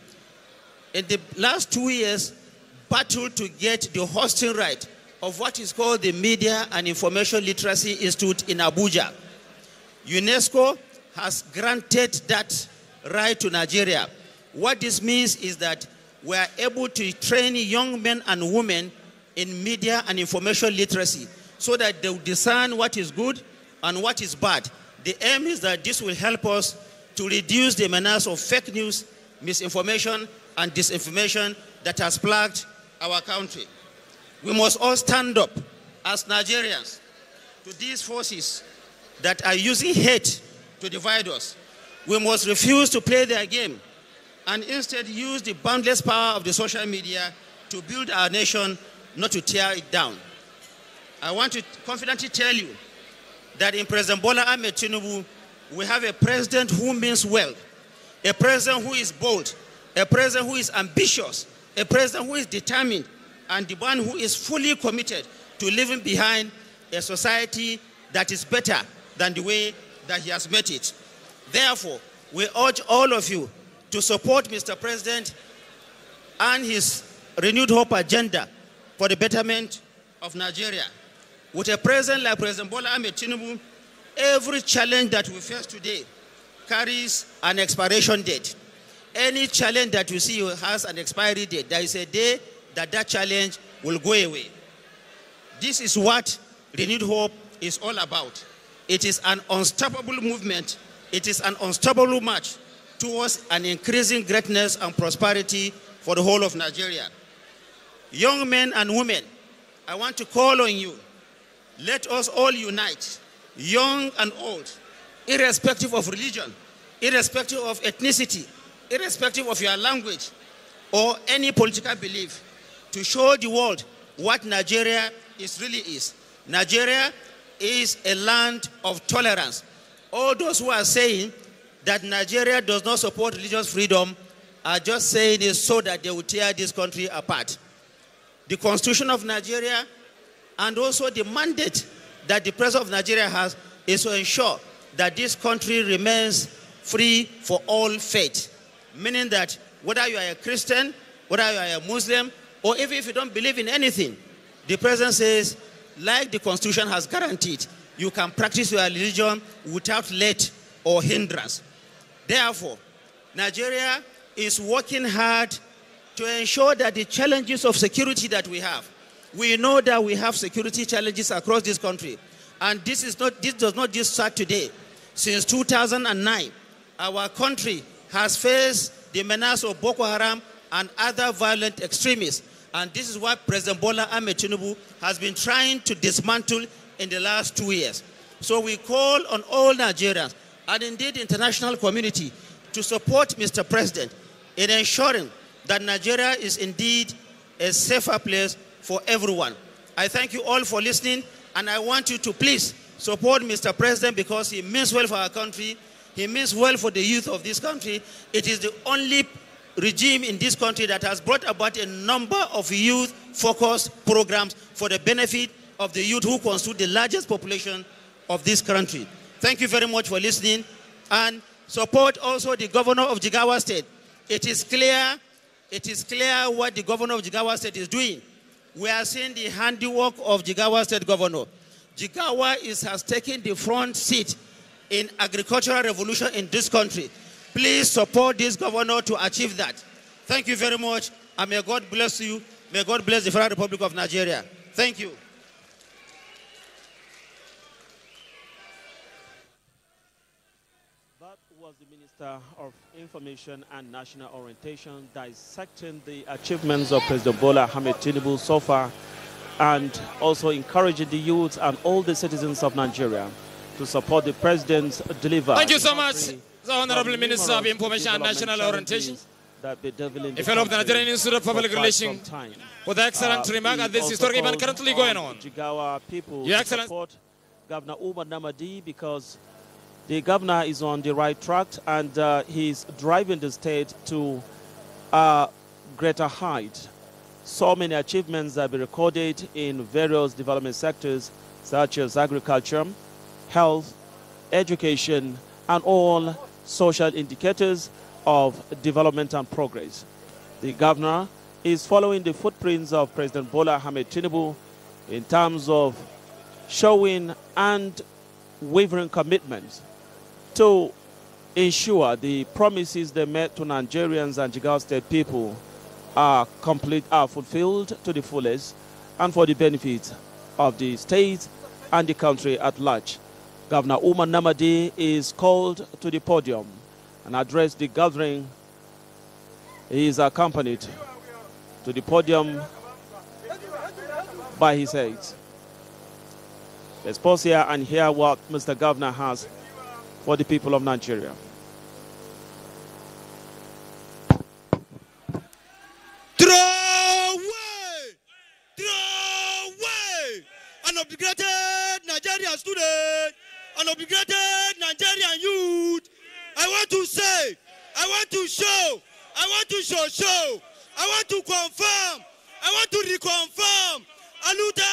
in the last 2 years, battled to get the hosting right of what is called the Media and Information Literacy Institute in Abuja. UNESCO has granted that right to Nigeria. What this means is that we are able to train young men and women in media and information literacy so that they will discern what is good and what is bad. The aim is that this will help us to reduce the menace of fake news, misinformation, and disinformation that has plagued our country. We must all stand up as Nigerians to these forces that are using hate to divide us. We must refuse to play their game and instead use the boundless power of the social media to build our nation, not to tear it down. I want to confidently tell you that in President Bola Ahmed Tinubu, we have a president who means well, a president who is bold, a president who is ambitious, a president who is determined, and the one who is fully committed to leaving behind a society that is better than the way that he has met it. Therefore, we urge all of you to support Mr. President and his renewed hope agenda for the betterment of Nigeria. With a president like President Bola Ahmed Tinubu, every challenge that we face today carries an expiration date. Any challenge that you see has an expiry date. There is a day that that challenge will go away. This is what renewed hope is all about. It is an unstoppable movement. It is an unstoppable march towards an increasing greatness and prosperity for the whole of Nigeria. Young men and women, I want to call on you. Let us all unite, young and old, irrespective of religion, irrespective of ethnicity, irrespective of your language or any political belief, to show the world what Nigeria really is. Nigeria is a land of tolerance. All those who are saying that Nigeria does not support religious freedom are just saying it so that they will tear this country apart. The Constitution of Nigeria and also the mandate that the President of Nigeria has is to ensure that this country remains free for all faith. Meaning that whether you are a Christian, whether you are a Muslim, or even if you don't believe in anything, the President says, like the Constitution has guaranteed, you can practice your religion without let or hindrance. Therefore, Nigeria is working hard to ensure that the challenges of security that we have, we know that we have security challenges across this country. And this does not just start today. Since 2009, our country has faced the menace of Boko Haram and other violent extremists. And this is what President Bola Ahmed Tinubu has been trying to dismantle in the last 2 years. So we call on all Nigerians and indeed the international community to support Mr. President in ensuring that Nigeria is indeed a safer place for everyone. I thank you all for listening, and I want you to please support Mr. President because he means well for our country. He means well for the youth of this country. It is the only regime in this country that has brought about a number of youth-focused programs for the benefit of the youth who constitute the largest population of this country. Thank you very much for listening, and support also the governor of Jigawa State. It is clear what the governor of Jigawa State is doing. We are seeing the handiwork of Jigawa State governor. Jigawa has taken the front seat in agricultural revolution in this country. Please support this governor to achieve that. Thank you very much, and may God bless you. May God bless the Federal Republic of Nigeria. Thank you. That was the Minister of Information and National Orientation dissecting the achievements of President Bola Ahmed Tinubu so far, and also encouraging the youth and all the citizens of Nigeria to support the president's delivery. Thank you so much, the Honorable Minister of Information and National Orientation. A fellow of the Nigerian Institute of Public Relations for the excellent remark at this historic event currently going on. Jigawa people Your Excellency, support Governor Umar Namadi because the governor is on the right track, and he's driving the state to greater height. So many achievements have been recorded in various development sectors such as agriculture, health, education, and all social indicators of development and progress. The governor is following the footprints of President Bola Ahmed Tinubu in terms of showing unwavering commitments to ensure the promises they made to Nigerians and Jigawa State people are fulfilled to the fullest and for the benefit of the state and the country at large. Governor Umar Namadi is called to the podium and addressed the gathering. He is accompanied to the podium by his aides. Let's pause here and hear what Mr. Governor has for the people of Nigeria. Throw away an obligated Nigerian student, an obligated Nigerian youth. I want to say, I want to show, I want to show, I want to confirm, I want to reconfirm. Aluta,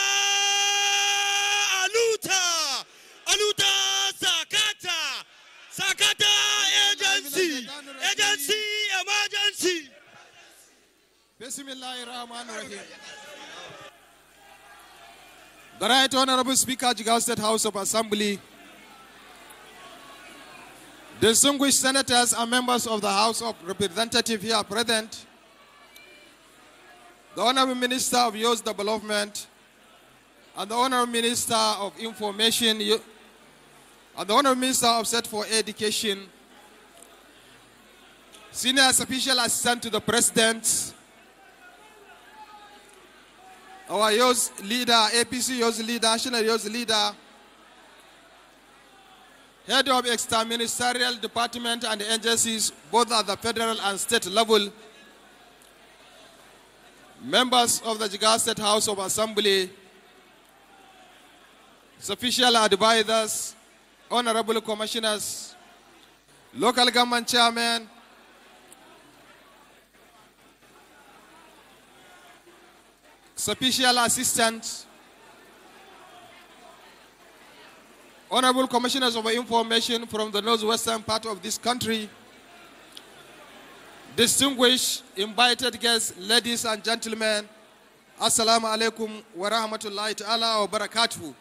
Sakata agency, emergency. Bismillahirrahmanirrahim. The Right Honorable Speaker, Jigawa State House of Assembly, distinguished senators and members of the House of Representatives here present, the Honorable Minister of Youth Development, and the Honorable Minister of Information, and the Honorable Minister of State for Education, Senior Special Assistant to the President, our youth leader, APC youth leader, national youth leader, head of extra-ministerial department and agencies, both at the federal and state level, members of the Jigawa State House of Assembly, official advisors, honorable commissioners, local government chairmen, special assistants, honorable commissioners of information from the northwestern part of this country, distinguished invited guests, ladies and gentlemen, assalamu alaikum wa rahmatullahi ta'ala wa barakatuhu.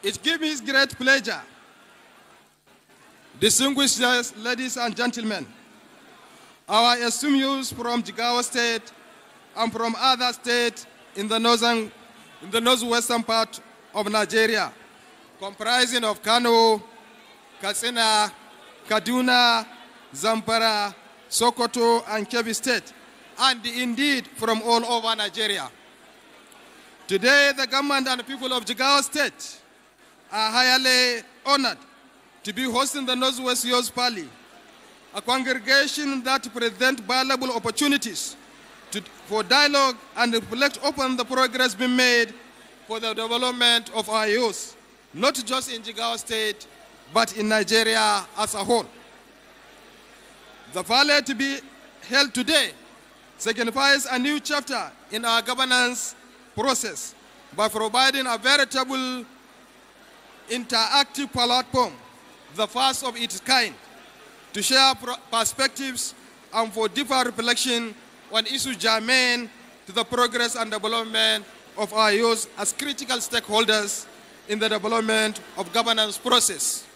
It gives me great pleasure, distinguished guests, ladies and gentlemen, our esteemed youth from Jigawa State and from other states in the northwestern part of Nigeria, comprising of Kano, Katsina, Kaduna, Zamfara, Sokoto, and Kebbi State, and indeed from all over Nigeria. Today, the government and the people of Jigawa State are highly honored to be hosting the Northwest Youth Parley, a congregation that presents valuable opportunities for dialogue and reflect upon the progress being made for the development of our youth, not just in Jigawa State, but in Nigeria as a whole. The parley to be held today signifies a new chapter in our governance process by providing a veritable interactive platform, the first of its kind, to share perspectives and for deeper reflection on issues germane to the progress and development of our youth as critical stakeholders in the development of governance process.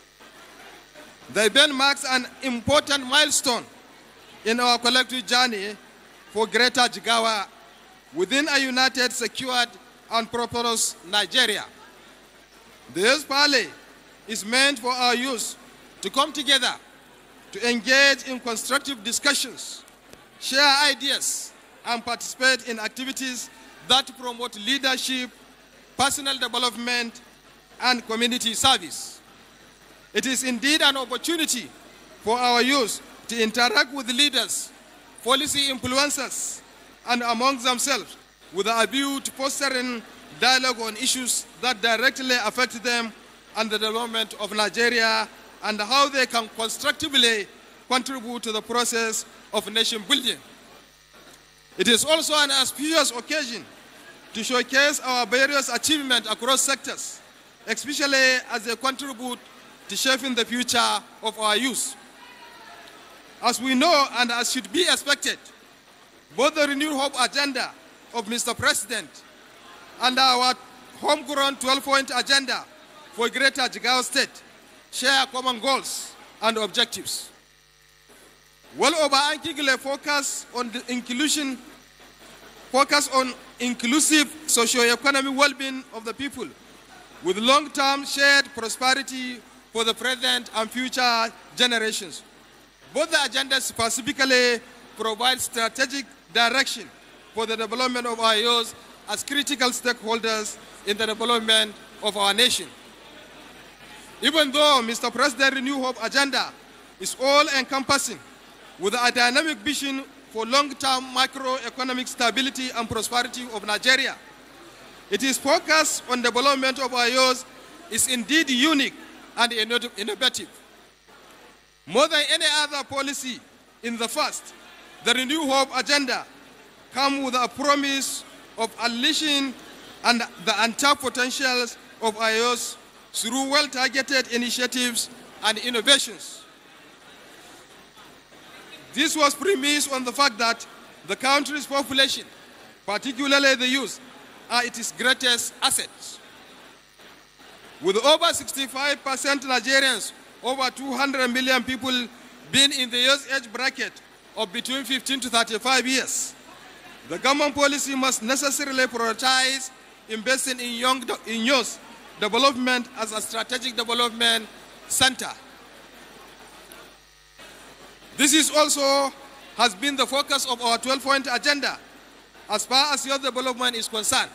The event marks an important milestone in our collective journey for Greater Jigawa within a united, secured, and prosperous Nigeria. The Youth Parley is meant for our youth to come together, to engage in constructive discussions, share ideas, and participate in activities that promote leadership, personal development, and community service. It is indeed an opportunity for our youth to interact with leaders, policy influencers, and among themselves with a view to fostering dialogue on issues that directly affect them and the development of Nigeria and how they can constructively contribute to the process of nation building. It is also an auspicious occasion to showcase our various achievements across sectors, especially as they contribute to shaping the future of our youth. As we know and as should be expected, both the Renewed Hope agenda of Mr. President and our homegrown 12-point agenda for Greater Jigawa State share common goals and objectives. Well over Ankigile focus on inclusive socio-economic well-being of the people with long-term shared prosperity for the present and future generations. Both the agendas specifically provide strategic direction for the development of our youth as critical stakeholders in the development of our nation. Even though Mr. President's Renew Hope agenda is all-encompassing with a dynamic vision for long-term macroeconomic stability and prosperity of Nigeria, it is focused on development of our youth is indeed unique and innovative. More than any other policy in the first, the Renew Hope agenda comes with a promise of unleashing the untapped potentials of our youth through well-targeted initiatives and innovations. This was premised on the fact that the country's population, particularly the youth, are its greatest assets. With over 65% Nigerians, over 200 million people being in the youth age bracket of between 15 to 35 years, the government policy must necessarily prioritize investing in youth development as a strategic development center. This is also has been the focus of our 12-point agenda as far as youth development is concerned.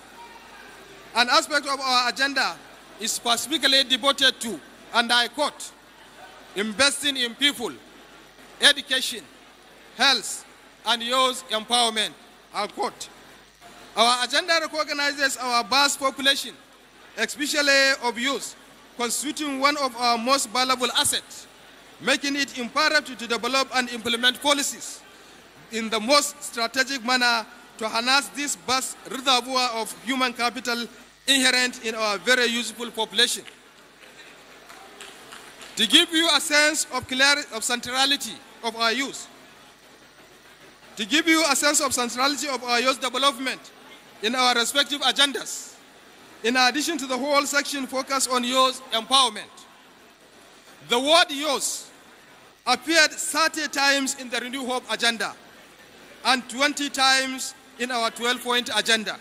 An aspect of our agenda is specifically devoted to, and I quote, investing in people, education, health, and youth empowerment, unquote. Our agenda recognizes our vast population, especially of youth, constituting one of our most valuable assets, making it imperative to develop and implement policies in the most strategic manner to harness this vast reservoir of human capital inherent in our very useful population. To give you a sense of clarity of centrality of our youth, to give you a sense of centrality of our youth development in our respective agendas, in addition to the whole section focused on youth empowerment. The word youth appeared 30 times in the Renew Hope agenda and 20 times in our 12-point agenda,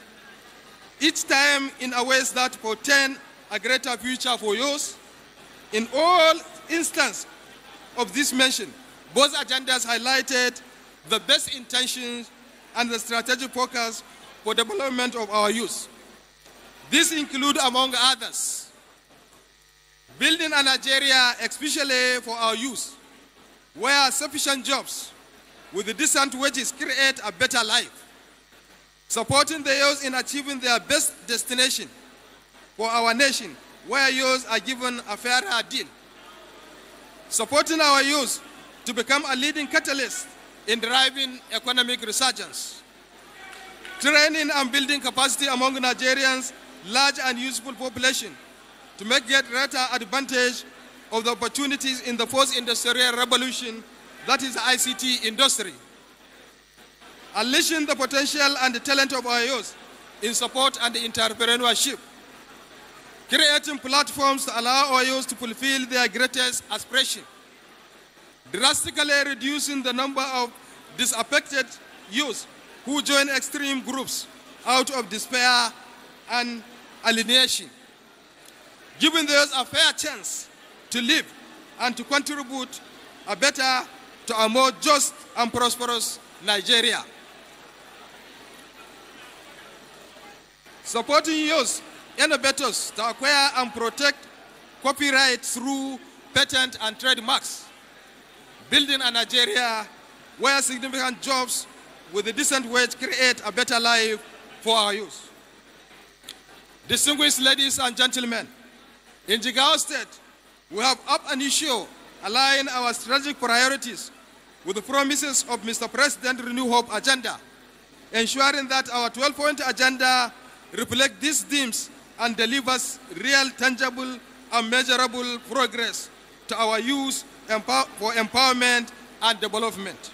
each time in a ways that portend a greater future for youth. In all instances of this mention, both agendas highlighted the best intentions and the strategic focus for development of our youth. These include, among others, building a Nigeria, especially for our youth, where sufficient jobs with decent wages create a better life. Supporting the youth in achieving their best destination for our nation, where youth are given a fairer deal. Supporting our youth to become a leading catalyst in driving economic resurgence. Training and building capacity among Nigerians' large and useful population to make greater advantage of the opportunities in the fourth industrial revolution, that is the ICT industry. Unleashing the potential and the talent of our youth in support and entrepreneurship. Creating platforms to allow our youth to fulfill their greatest aspiration. Drastically reducing the number of disaffected youth who join extreme groups out of despair and alienation. Giving those a fair chance to live and to contribute to a more just and prosperous Nigeria. Supporting youth innovators to acquire and protect copyright through patent and trademarks. Building a Nigeria where significant jobs with a decent wage create a better life for our youth. Distinguished ladies and gentlemen, in Jigawa State, we have up an issue aligning our strategic priorities with the promises of Mr. President Renew Hope agenda, ensuring that our 12-point agenda reflects these themes and delivers real, tangible, and measurable progress to our youth for empowerment and development.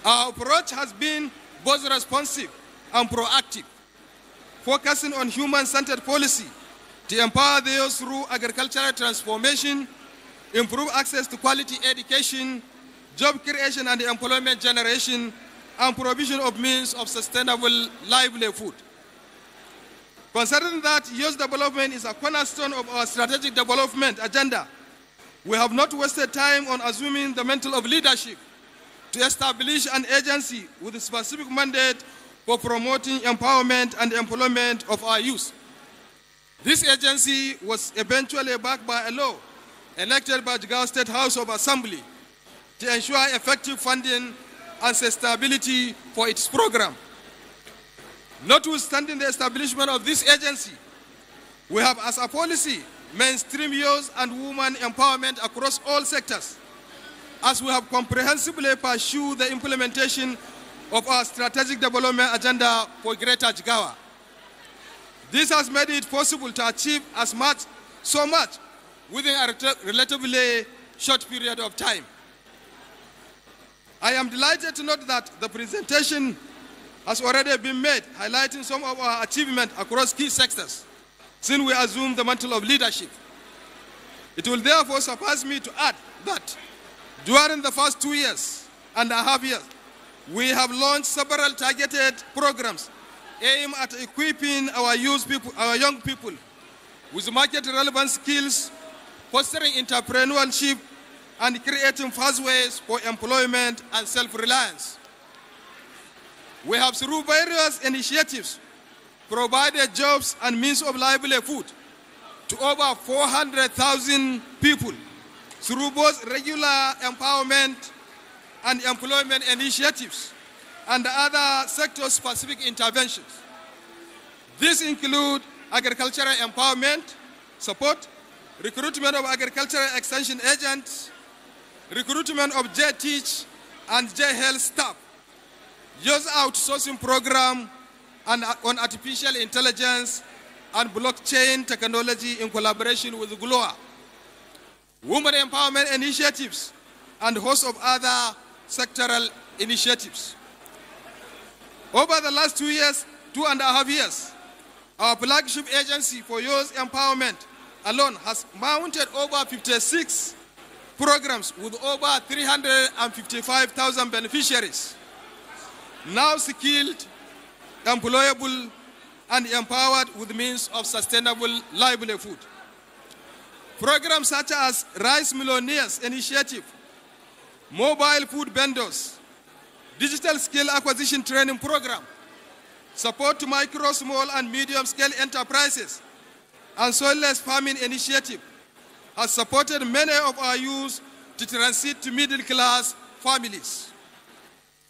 Our approach has been both responsive and proactive, focusing on human-centered policy to empower the youth through agricultural transformation, improve access to quality education, job creation and employment generation, and provision of means of sustainable livelihood. Considering that youth development is a cornerstone of our strategic development agenda, we have not wasted time on assuming the mantle of leadership to establish an agency with a specific mandate for promoting empowerment and employment of our youth. This agency was eventually backed by a law enacted by the Jigawa State House of Assembly to ensure effective funding and sustainability for its program. Notwithstanding the establishment of this agency, we have as a policy mainstream youth and women empowerment across all sectors, as we have comprehensively pursued the implementation of our strategic development agenda for Greater Jigawa. This has made it possible to achieve so much within a relatively short period of time. I am delighted to note that the presentation has already been made, highlighting some of our achievements across key sectors since we assumed the mantle of leadership. It will therefore suffice me to add that during the first 2.5 years, we have launched several targeted programs aimed at equipping our young people with market-relevant skills, fostering entrepreneurship, and creating pathways for employment and self-reliance. We have, through various initiatives, provided jobs and means of livelihood to over 400,000 people through both regular empowerment and employment initiatives and other sector-specific interventions. These include agricultural empowerment, support, recruitment of agricultural extension agents, recruitment of J-Teach and J-Health staff, youth outsourcing program and on artificial intelligence and blockchain technology in collaboration with GLOA, women empowerment initiatives, and a host of other sectoral initiatives. Over the last 2.5 years, our flagship agency for youth empowerment alone has mounted over 56 programs with over 355,000 beneficiaries, now skilled, employable, and empowered with means of sustainable livelihood. Programs such as Rice Millionaires Initiative, Mobile Food Vendors, Digital Skill Acquisition Training Program, support to micro, small, and medium-scale enterprises, and soilless farming initiative has supported many of our youth to transit to middle-class families.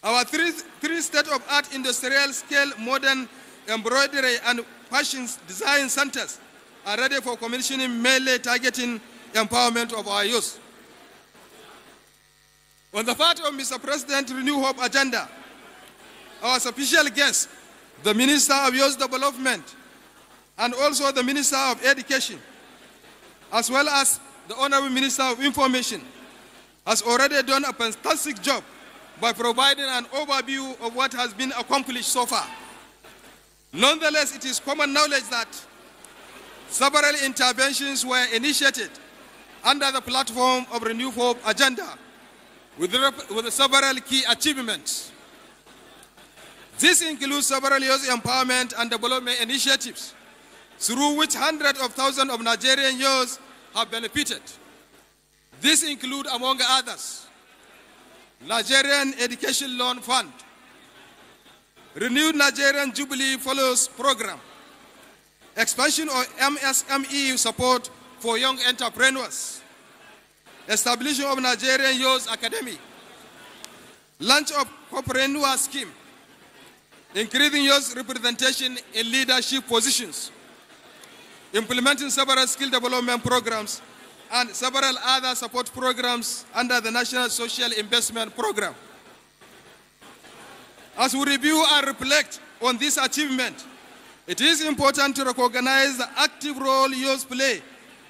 Our three state-of-art industrial-scale modern embroidery and fashion design centers are ready for commissioning, mainly targeting empowerment of our youth. On the part of Mr. President Renew Hope agenda, our special guest, the Minister of Youth Development, and also the Minister of Education, as well as the Honorable Minister of Information, has already done a fantastic job by providing an overview of what has been accomplished so far. Nonetheless, it is common knowledge that several interventions were initiated under the platform of Renew Hope agenda with several key achievements. This includes several youth empowerment and development initiatives through which hundreds of thousands of Nigerian youth have benefited. This includes, among others, Nigerian Education Loan Fund, Renewed Nigerian Jubilee Fellows Program, expansion of MSME support for young entrepreneurs, establishment of Nigerian Youth Academy, launch of Corporeneur Scheme, increasing youth representation in leadership positions, implementing several skill development programs, and several other support programs under the National Social Investment Program. As we review and reflect on this achievement, it is important to recognize the active role youth play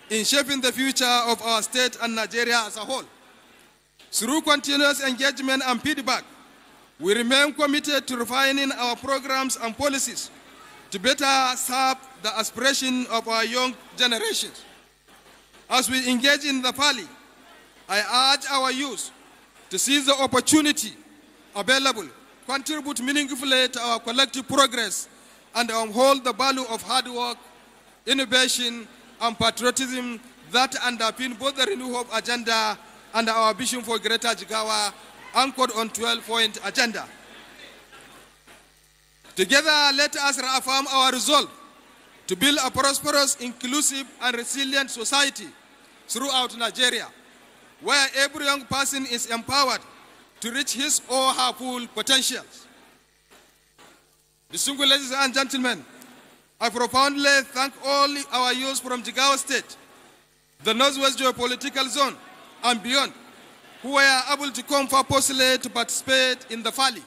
in shaping the future of our state and Nigeria as a whole. Through continuous engagement and feedback, we remain committed to refining our programs and policies to better serve the aspiration of our young generations. As we engage in the Parley, I urge our youth to seize the opportunity available, contribute meaningfully to our collective progress, and uphold the value of hard work, innovation, and patriotism that underpin both the Renew Hope agenda and our vision for Greater Jigawa, anchored on 12-point agenda. Together, let us reaffirm our resolve to build a prosperous, inclusive, and resilient society throughout Nigeria, where every young person is empowered to reach his or her full potentials. Distinguished ladies and gentlemen, I profoundly thank all our youth from Jigawa State, the Northwest Geopolitical Zone, and beyond, who were able to come purposely to participate in the Parley.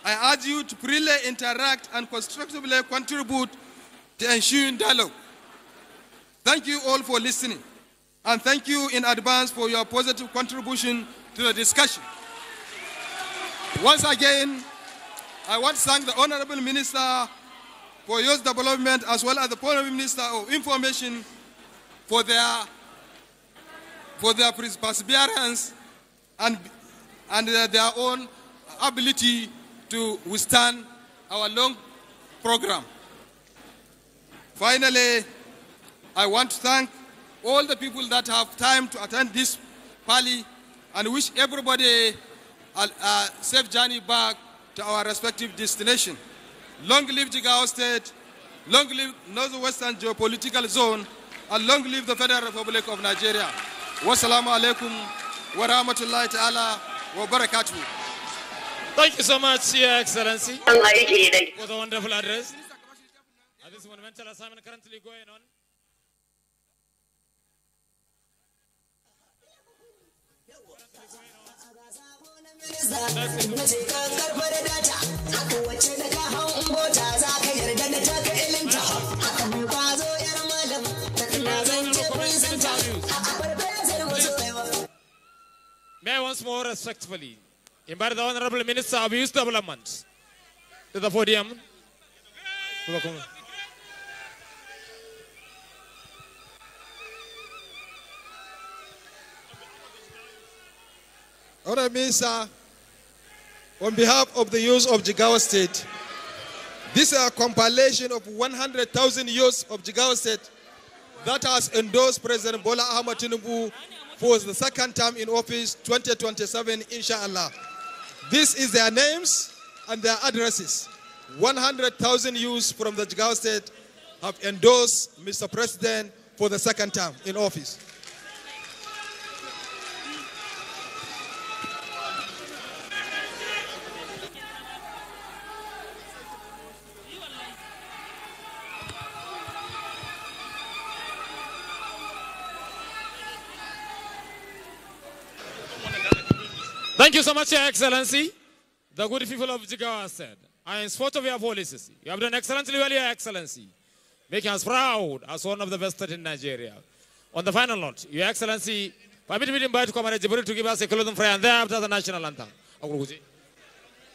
I urge you to freely interact and constructively contribute to ensuing dialogue. Thank you all for listening, and thank you in advance for your positive contribution to the discussion. Once again, I want to thank the Honorable Minister for Youth Development as well as the Honorable Minister of Information for their perseverance and their own ability to withstand our long program. Finally, I want to thank all the people that have time to attend this Parley and wish everybody a safe journey back to our respective destination. Long live Jigawa State, long live Northwestern Geopolitical Zone, and long live the Federal Republic of Nigeria. Wassalamu alaikum wa rahmatullahi ta'ala wa barakatuh. Thank you so much, Your Excellency, for the wonderful address. At this monumental assignment currently going on. May I once more respectfully invite the Honorable Minister of Youth Development to the podium. Honorable Minister, on behalf of the youth of Jigawa State, This is a compilation of 100,000 youths of Jigawa State that has endorsed President Bola Ahmed Tinubu for the second term in office 2027, inshallah. This is their names and their addresses. 100,000 youths from the Jigawa State have endorsed Mr. President for the second term in office. Thank you so much, Your Excellency. The good people of Jigawa said, I am in support of your policies. You have done excellently well, Your Excellency, making us proud as one of the best states in Nigeria. On the final note, Your Excellency, permit me to invite Comrade Jibril to give us a closing prayer and thereafter the national anthem.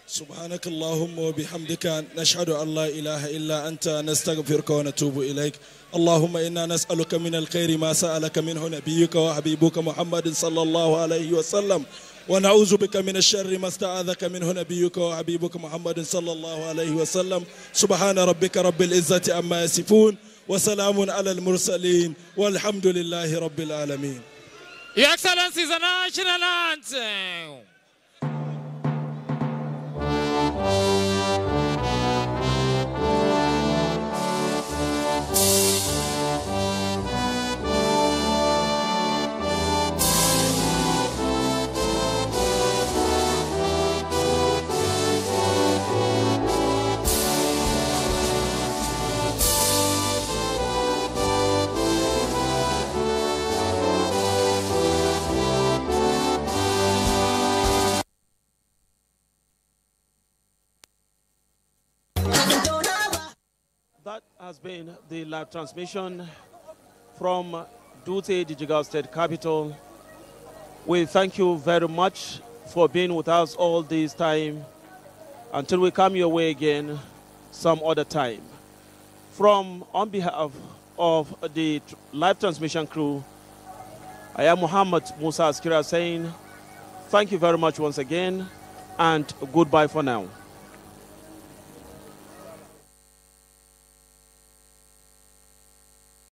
سبحانك اللهم وبحمدك نشهد أن لا إله إلا أنت نستغفرك ونتوب إليك اللهم إنا نسألك من الخير ما سألك منه نبيك وحبيبك محمد صلى الله عليه وسلم ونعوذ بك من الشر ما استعاذك منه نبيك وحبيبك محمد صلى الله عليه وسلم سبحان ربك رب العزة عما يصفون وسلام على المرسلين والحمد لله رب العالمين. Your Excellency, the national anthem. That has been the live transmission from Dutse, the Jigawa State Capital. We thank you very much for being with us all this time until we come your way again some other time. On behalf of the live transmission crew, I am Muhammad Musa Askira saying thank you very much once again and goodbye for now.